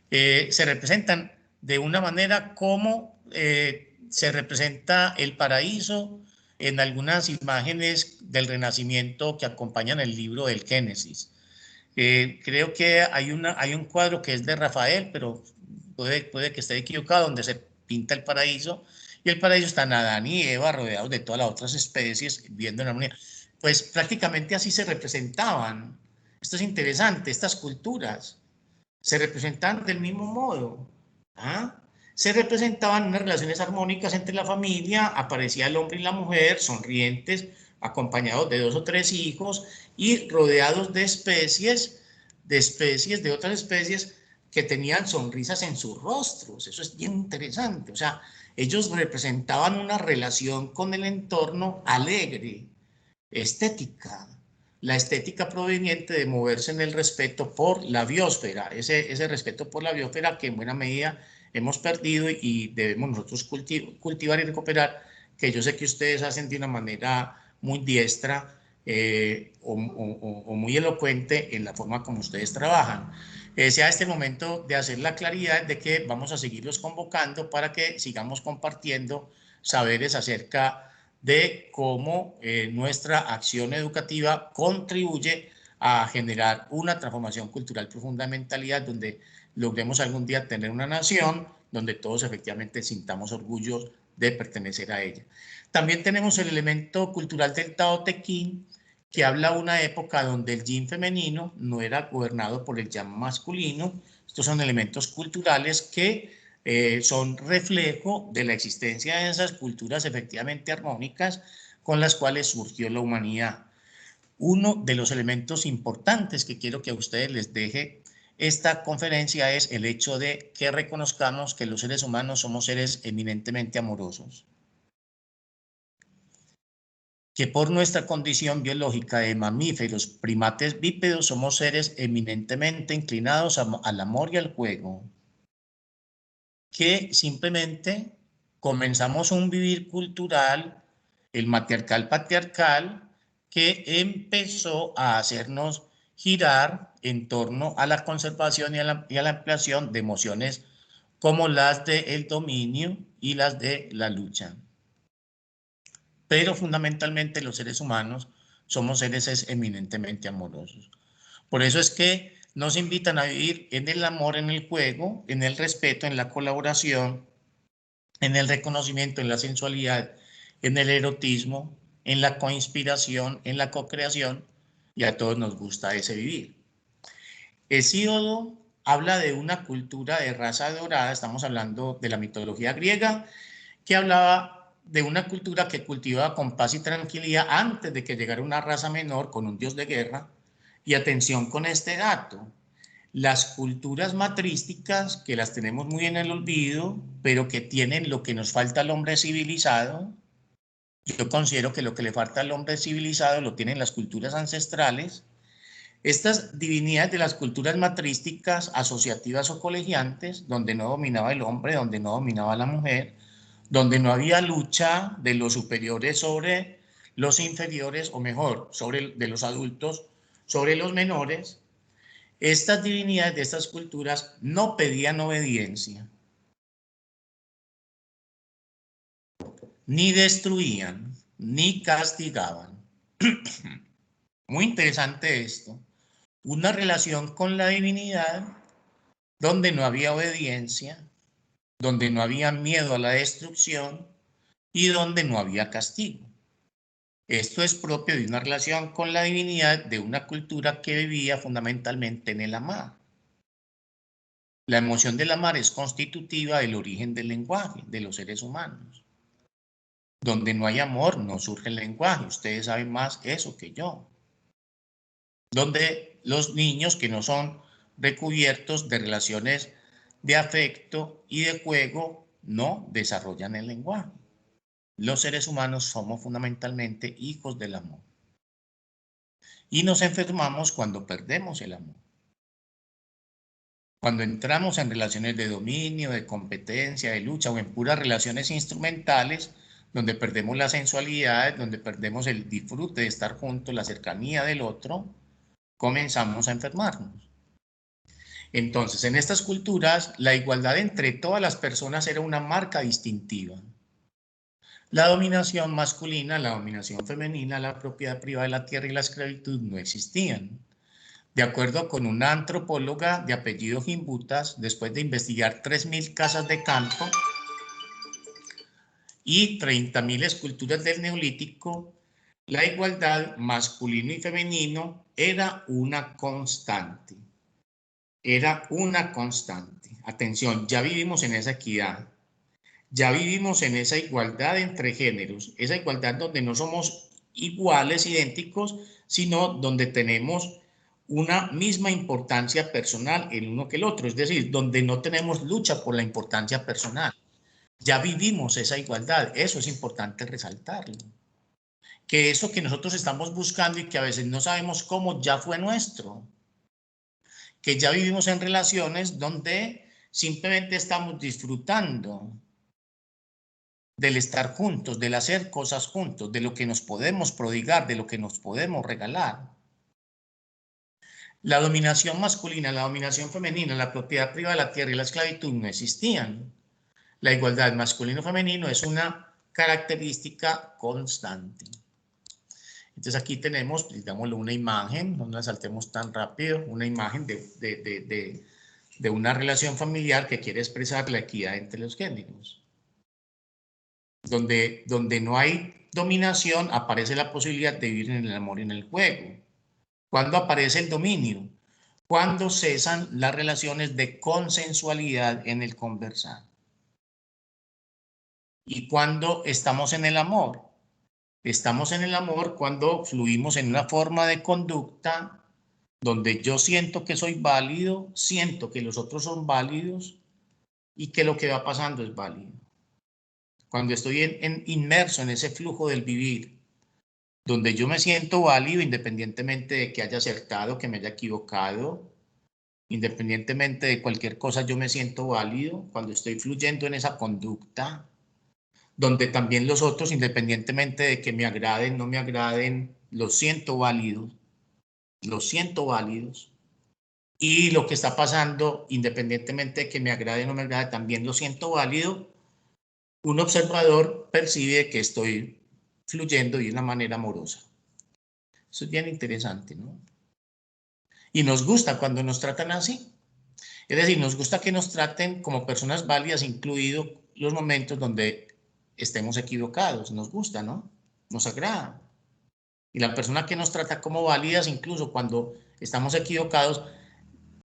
se representan de una manera como se representa el paraíso en algunas imágenes del Renacimiento que acompañan el libro del Génesis. Creo que hay un cuadro que es de Rafael, pero puede que esté equivocado, donde se pinta el paraíso, y el paraíso están Adán y Eva rodeados de todas las otras especies, viviendo en armonía. Pues prácticamente así se representaban. Esto es interesante, estas culturas se representaban del mismo modo. ¿Ah? Se representaban unas relaciones armónicas entre la familia, aparecía el hombre y la mujer, sonrientes, acompañados de 2 o 3 hijos y rodeados de especies, de otras especies que tenían sonrisas en sus rostros. Eso es bien interesante. O sea, ellos representaban una relación con el entorno alegre, estética, la estética proveniente de moverse en el respeto por la biosfera, ese respeto por la biosfera que en buena medida hemos perdido y debemos nosotros cultivar y recuperar, que yo sé que ustedes hacen de una manera muy diestra o muy elocuente en la forma como ustedes trabajan. Sea este momento de hacer la claridad de que vamos a seguirlos convocando para que sigamos compartiendo saberes acerca de cómo nuestra acción educativa contribuye a generar una transformación cultural profunda en mentalidad donde logremos algún día tener una nación donde todos efectivamente sintamos orgullo de pertenecer a ella. También tenemos el elemento cultural del Tao Te Ching, que habla de una época donde el yin femenino no era gobernado por el yang masculino. Estos son elementos culturales que son reflejo de la existencia de esas culturas efectivamente armónicas con las cuales surgió la humanidad. Uno de los elementos importantes que quiero que a ustedes les deje esta conferencia es el hecho de que reconozcamos que los seres humanos somos seres eminentemente amorosos, que por nuestra condición biológica de mamíferos, primates bípedos, somos seres eminentemente inclinados al amor y al juego, que simplemente comenzamos un vivir cultural, el matriarcal patriarcal, que empezó a hacernos girar en torno a la conservación y a la ampliación de emociones como las del dominio y las de la lucha. Pero fundamentalmente los seres humanos somos seres eminentemente amorosos. Por eso es que nos invitan a vivir en el amor, en el juego, en el respeto, en la colaboración, en el reconocimiento, en la sensualidad, en el erotismo, en la coinspiración, en la cocreación, y a todos nos gusta ese vivir. Hesíodo habla de una cultura de raza dorada, estamos hablando de la mitología griega, que hablaba de una cultura que cultivaba con paz y tranquilidad antes de que llegara una raza menor con un dios de guerra. Y atención con este dato, las culturas matrísticas, que las tenemos muy en el olvido, pero que tienen lo que nos falta al hombre civilizado, yo considero que lo que le falta al hombre civilizado lo tienen las culturas ancestrales. Estas divinidades de las culturas matrísticas, asociativas o colegiantes, donde no dominaba el hombre, donde no dominaba la mujer, donde no había lucha de los superiores sobre los inferiores, o mejor, de los adultos sobre los menores, estas divinidades de estas culturas no pedían obediencia, ni destruían, ni castigaban. Muy interesante esto. Una relación con la divinidad donde no había obediencia, donde no había miedo a la destrucción y donde no había castigo. Esto es propio de una relación con la divinidad de una cultura que vivía fundamentalmente en el amar. La emoción del amar es constitutiva del origen del lenguaje de los seres humanos. Donde no hay amor, no surge el lenguaje. Ustedes saben más eso que yo. Donde los niños que no son recubiertos de relaciones de afecto y de juego no desarrollan el lenguaje. Los seres humanos somos fundamentalmente hijos del amor. Y nos enfermamos cuando perdemos el amor. Cuando entramos en relaciones de dominio, de competencia, de lucha o en puras relaciones instrumentales, donde perdemos la sensualidad, donde perdemos el disfrute de estar juntos, la cercanía del otro, comenzamos a enfermarnos. Entonces, en estas culturas, la igualdad entre todas las personas era una marca distintiva. La dominación masculina, la dominación femenina, la propiedad privada de la tierra y la esclavitud no existían. De acuerdo con una antropóloga de apellido Gimbutas, después de investigar 3.000 casas de campo y 30.000 esculturas del Neolítico, la igualdad masculino y femenino era una constante. Era una constante. Atención, ya vivimos en esa equidad. Ya vivimos en esa igualdad entre géneros, esa igualdad donde no somos iguales, idénticos, sino donde tenemos una misma importancia personal el uno que el otro, es decir, donde no tenemos lucha por la importancia personal. Ya vivimos esa igualdad, eso es importante resaltarlo. Que eso que nosotros estamos buscando y que a veces no sabemos cómo, ya fue nuestro. Que ya vivimos en relaciones donde simplemente estamos disfrutando del estar juntos, del hacer cosas juntos, de lo que nos podemos prodigar, de lo que nos podemos regalar. La dominación masculina, la dominación femenina, la propiedad privada de la tierra y la esclavitud no existían. La igualdad masculino-femenino es una característica constante. Entonces aquí tenemos, digámoslo, una imagen, no nos saltemos tan rápido, una imagen de una relación familiar que quiere expresar la equidad entre los géneros. Donde no hay dominación, aparece la posibilidad de vivir en el amor y en el juego. ¿Cuándo aparece el dominio? Cuando cesan las relaciones de consensualidad en el conversar. ¿Y cuando estamos en el amor? Estamos en el amor cuando fluimos en una forma de conducta donde yo siento que soy válido, siento que los otros son válidos y que lo que va pasando es válido. Cuando estoy inmerso en ese flujo del vivir, donde yo me siento válido independientemente de que haya acertado, que me haya equivocado, independientemente de cualquier cosa, yo me siento válido cuando estoy fluyendo en esa conducta, donde también los otros, independientemente de que me agraden, no me agraden, los siento válidos, los siento válidos. Y lo que está pasando, independientemente de que me agrade o no me agrade, también lo siento válido. Un observador percibe que estoy fluyendo de una manera amorosa. Eso es bien interesante, ¿no? Y nos gusta cuando nos tratan así. Es decir, nos gusta que nos traten como personas válidas, incluidos los momentos donde estemos equivocados. Nos gusta, ¿no? Nos agrada. Y la persona que nos trata como válidas, incluso cuando estamos equivocados,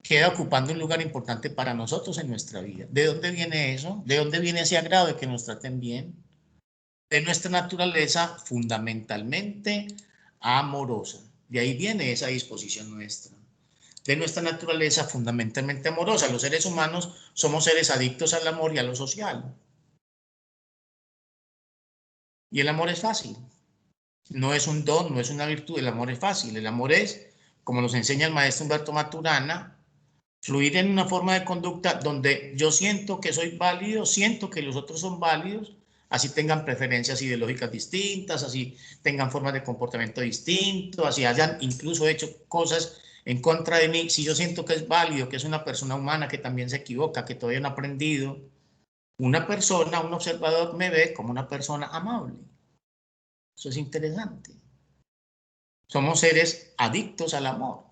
queda ocupando un lugar importante para nosotros en nuestra vida. ¿De dónde viene eso? ¿De dónde viene ese agrado de que nos traten bien? De nuestra naturaleza fundamentalmente amorosa. De ahí viene esa disposición nuestra. De nuestra naturaleza fundamentalmente amorosa. Los seres humanos somos seres adictos al amor y a lo social. Y el amor es fácil. No es un don, no es una virtud, el amor es fácil. El amor es, como nos enseña el maestro Humberto Maturana, fluir en una forma de conducta donde yo siento que soy válido, siento que los otros son válidos, así tengan preferencias ideológicas distintas, así tengan formas de comportamiento distintos, así hayan incluso hecho cosas en contra de mí. Si yo siento que es válido, que es una persona humana que también se equivoca, que todavía no ha aprendido, una persona, un observador me ve como una persona amable. Eso es interesante. Somos seres adictos al amor.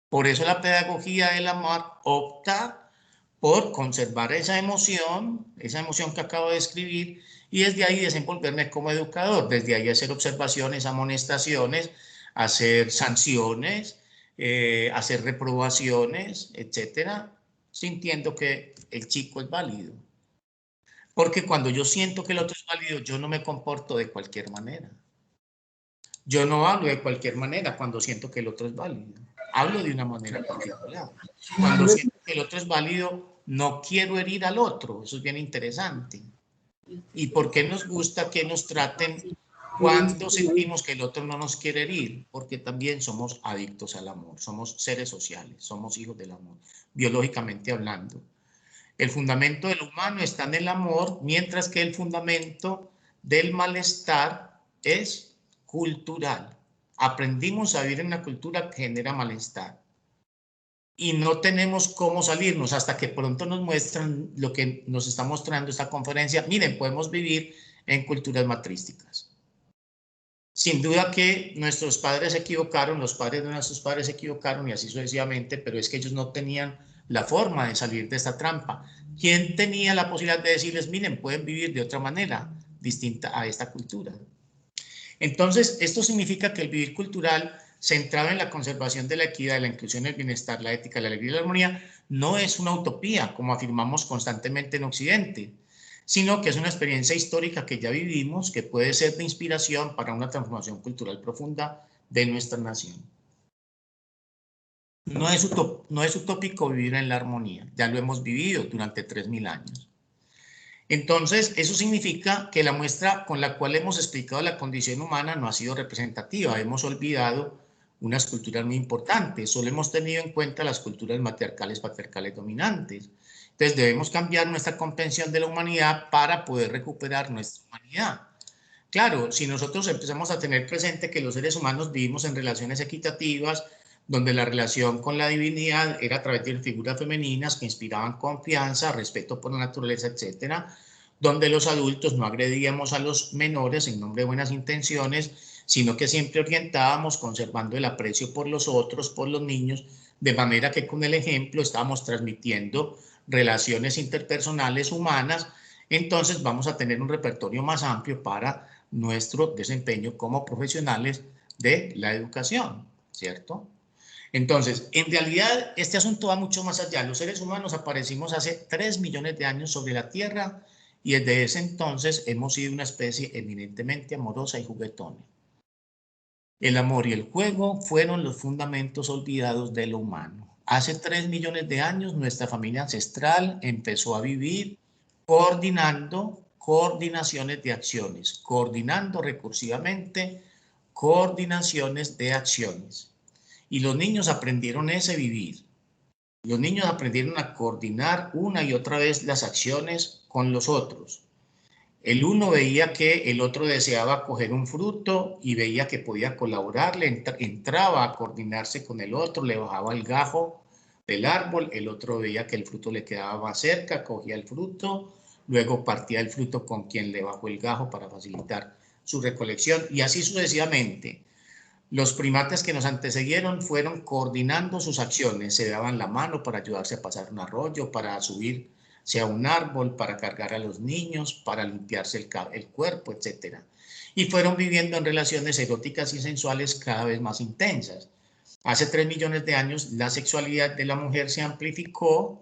Por eso la pedagogía del amor opta por conservar esa emoción que acabo de describir, y desde ahí desenvolverme como educador, desde ahí hacer observaciones, amonestaciones, hacer sanciones, hacer reprobaciones, etcétera, sintiendo que el chico es válido. Porque cuando yo siento que el otro es válido, yo no me comporto de cualquier manera. Yo no hablo de cualquier manera cuando siento que el otro es válido. Hablo de una manera particular. Cuando siento que el otro es válido, no quiero herir al otro. Eso es bien interesante. ¿Y por qué nos gusta que nos traten cuando sentimos que el otro no nos quiere herir? Porque también somos adictos al amor. Somos seres sociales. Somos hijos del amor, biológicamente hablando. El fundamento del humano está en el amor, mientras que el fundamento del malestar es cultural. Aprendimos a vivir en una cultura que genera malestar. Y no tenemos cómo salirnos hasta que pronto nos muestran lo que nos está mostrando esta conferencia. Miren, podemos vivir en culturas matrísticas. Sin duda que nuestros padres se equivocaron, los padres de nuestros padres se equivocaron y así sucesivamente, pero es que ellos no tenían la forma de salir de esta trampa. ¿Quién tenía la posibilidad de decirles, miren, pueden vivir de otra manera distinta a esta cultura? Entonces, esto significa que el vivir cultural centrado en la conservación de la equidad, la inclusión, el bienestar, la ética, la alegría y la armonía, no es una utopía, como afirmamos constantemente en Occidente, sino que es una experiencia histórica que ya vivimos, que puede ser de inspiración para una transformación cultural profunda de nuestra nación. No es utópico vivir en la armonía, ya lo hemos vivido durante 3000 años. Entonces, eso significa que la muestra con la cual hemos explicado la condición humana no ha sido representativa. Hemos olvidado unas culturas muy importantes. Solo hemos tenido en cuenta las culturas matriarcales, patriarcales dominantes. Entonces, debemos cambiar nuestra comprensión de la humanidad para poder recuperar nuestra humanidad. Claro, si nosotros empezamos a tener presente que los seres humanos vivimos en relaciones equitativas, donde la relación con la divinidad era a través de figuras femeninas que inspiraban confianza, respeto por la naturaleza, etcétera, donde los adultos no agredíamos a los menores en nombre de buenas intenciones, sino que siempre orientábamos conservando el aprecio por los otros, por los niños, de manera que con el ejemplo estábamos transmitiendo relaciones interpersonales humanas. Entonces vamos a tener un repertorio más amplio para nuestro desempeño como profesionales de la educación, ¿cierto? Entonces, en realidad, este asunto va mucho más allá. Los seres humanos aparecimos hace 3 millones de años sobre la Tierra y desde ese entonces hemos sido una especie eminentemente amorosa y juguetona. El amor y el juego fueron los fundamentos olvidados de lo humano. Hace 3 millones de años nuestra familia ancestral empezó a vivir coordinando coordinaciones de acciones, coordinando recursivamente coordinaciones de acciones. Y los niños aprendieron ese vivir. Los niños aprendieron a coordinar una y otra vez las acciones con los otros. El uno veía que el otro deseaba coger un fruto y veía que podía colaborarle, entraba a coordinarse con el otro, le bajaba el gajo del árbol, el otro veía que el fruto le quedaba más cerca, cogía el fruto, luego partía el fruto con quien le bajó el gajo para facilitar su recolección y así sucesivamente. Los primates que nos antecedieron fueron coordinando sus acciones, se daban la mano para ayudarse a pasar un arroyo, para subirse a un árbol, para cargar a los niños, para limpiarse el cuerpo, etc. Y fueron viviendo en relaciones eróticas y sensuales cada vez más intensas. Hace 3 millones de años la sexualidad de la mujer se amplificó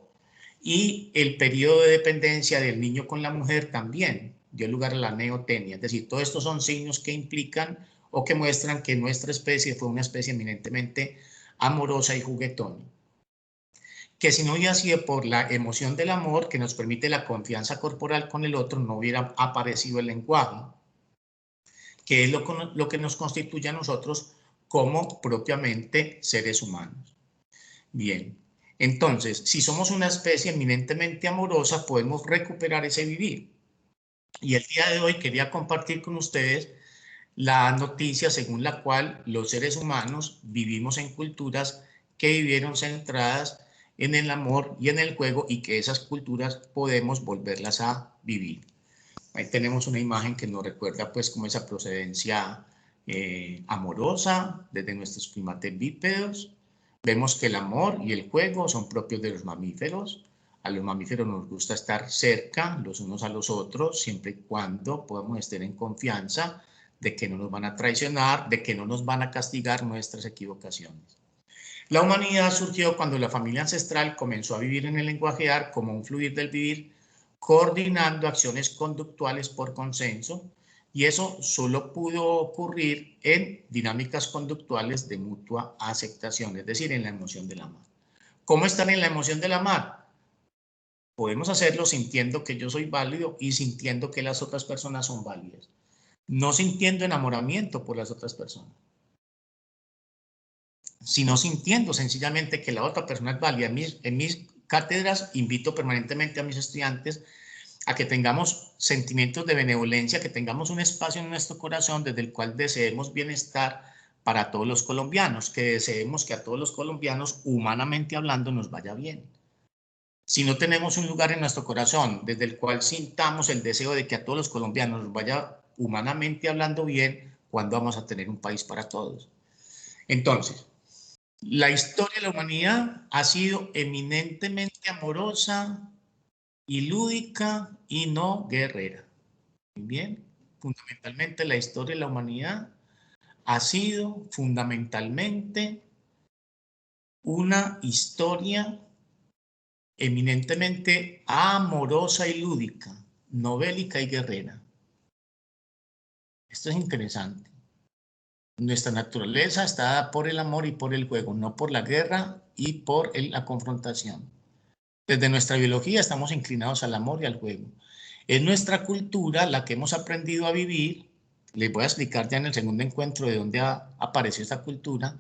y el periodo de dependencia del niño con la mujer también dio lugar a la neotenia. Es decir, todos estos son signos que implican o que muestran que nuestra especie fue una especie eminentemente amorosa y juguetona. Que si no hubiera sido por la emoción del amor que nos permite la confianza corporal con el otro, no hubiera aparecido el lenguaje, que es lo que nos constituye a nosotros como propiamente seres humanos. Bien, entonces, si somos una especie eminentemente amorosa, podemos recuperar ese vivir. Y el día de hoy quería compartir con ustedes la noticia según la cual los seres humanos vivimos en culturas que vivieron centradas en el amor y en el juego y que esas culturas podemos volverlas a vivir. Ahí tenemos una imagen que nos recuerda pues como esa procedencia amorosa desde nuestros primates bípedos. Vemos que el amor y el juego son propios de los mamíferos. A los mamíferos nos gusta estar cerca los unos a los otros, siempre y cuando podamos estar en confianza de que no nos van a traicionar, de que no nos van a castigar nuestras equivocaciones. La humanidad surgió cuando la familia ancestral comenzó a vivir en el lenguajear como un fluir del vivir, coordinando acciones conductuales por consenso, y eso solo pudo ocurrir en dinámicas conductuales de mutua aceptación, es decir, en la emoción del amar. ¿Cómo están en la emoción del amar? Podemos hacerlo sintiendo que yo soy válido y sintiendo que las otras personas son válidas, no sintiendo enamoramiento por las otras personas, sino sintiendo sencillamente que la otra persona es válida. En mis cátedras invito permanentemente a mis estudiantes a que tengamos sentimientos de benevolencia, que tengamos un espacio en nuestro corazón desde el cual deseemos bienestar para todos los colombianos, que deseemos que a todos los colombianos, humanamente hablando, nos vaya bien. Si no tenemos un lugar en nuestro corazón desde el cual sintamos el deseo de que a todos los colombianos nos vaya humanamente hablando bien, ¿cuándo vamos a tener un país para todos? Entonces, la historia de la humanidad ha sido eminentemente amorosa y lúdica y no guerrera. Bien, fundamentalmente la historia de la humanidad ha sido fundamentalmente una historia eminentemente amorosa y lúdica, no bélica y guerrera. Esto es interesante. Nuestra naturaleza está dada por el amor y por el juego, no por la guerra y por la confrontación. Desde nuestra biología estamos inclinados al amor y al juego. Es nuestra cultura la que hemos aprendido a vivir. Les voy a explicar ya en el segundo encuentro de dónde apareció esta cultura,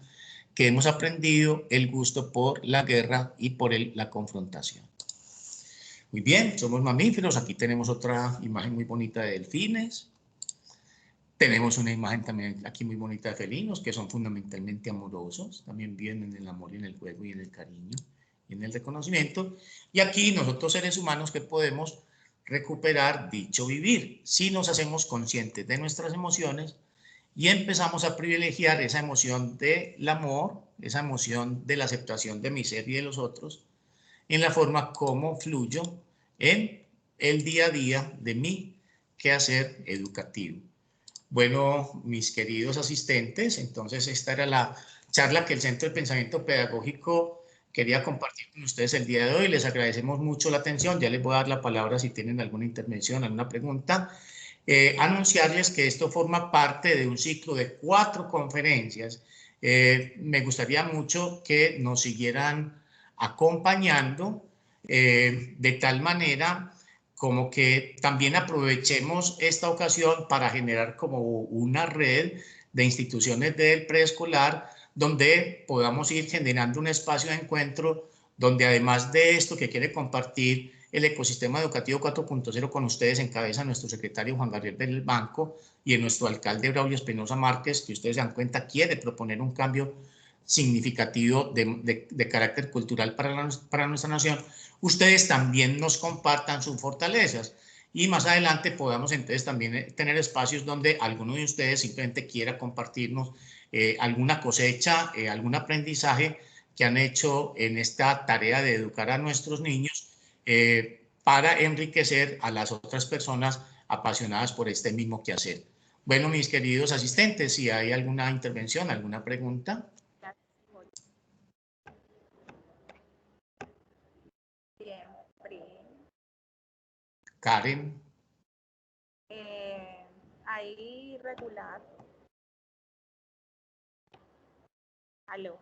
que hemos aprendido el gusto por la guerra y por la confrontación. Muy bien, somos mamíferos. Aquí tenemos otra imagen muy bonita de delfines. Tenemos una imagen también aquí muy bonita de felinos, que son fundamentalmente amorosos. También viven en el amor y en el juego y en el cariño y en el reconocimiento. Y aquí nosotros seres humanos que podemos recuperar dicho vivir si nos hacemos conscientes de nuestras emociones y empezamos a privilegiar esa emoción del amor, esa emoción de la aceptación de mi ser y de los otros, en la forma como fluyo en el día a día de mi quehacer educativo. Bueno, mis queridos asistentes, entonces esta era la charla que el Centro de Pensamiento Pedagógico quería compartir con ustedes el día de hoy. Les agradecemos mucho la atención. Ya les voy a dar la palabra si tienen alguna intervención, alguna pregunta. Anunciarles que esto forma parte de un ciclo de 4 conferencias. Me gustaría mucho que nos siguieran acompañando de tal manera como que también aprovechemos esta ocasión para generar como una red de instituciones del preescolar donde podamos ir generando un espacio de encuentro donde además de esto que quiere compartir el ecosistema educativo 4.0 con ustedes, encabeza nuestro secretario Juan Gabriel del Banco y nuestro alcalde Braulio Espinosa Márquez, que ustedes se dan cuenta quiere proponer un cambio significativo de carácter cultural para nuestra nación. Ustedes también nos compartan sus fortalezas y más adelante podamos entonces también tener espacios donde alguno de ustedes simplemente quiera compartirnos alguna cosecha, algún aprendizaje que han hecho en esta tarea de educar a nuestros niños para enriquecer a las otras personas apasionadas por este mismo quehacer. Bueno, mis queridos asistentes, si hay alguna intervención, alguna pregunta. Karen. Ahí regular. Aló.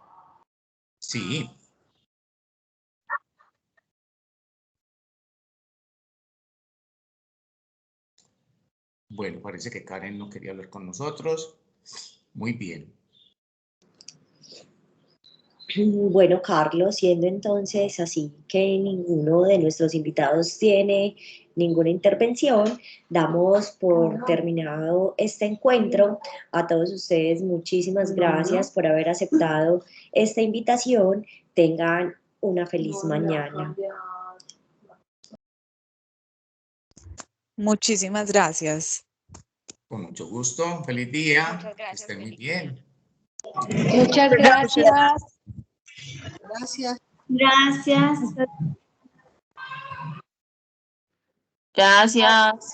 Sí. Bueno, parece que Karen no quería hablar con nosotros. Muy bien. Bueno, Carlos, siendo entonces así que ninguno de nuestros invitados tiene ninguna intervención, damos por terminado este encuentro. A todos ustedes, muchísimas gracias por haber aceptado esta invitación. Tengan una feliz mañana. Muchísimas gracias. Con mucho gusto. Feliz día. Muchas Que gracias. estén muy Feliz día. bien. Muchas gracias. Gracias. Gracias. Gracias.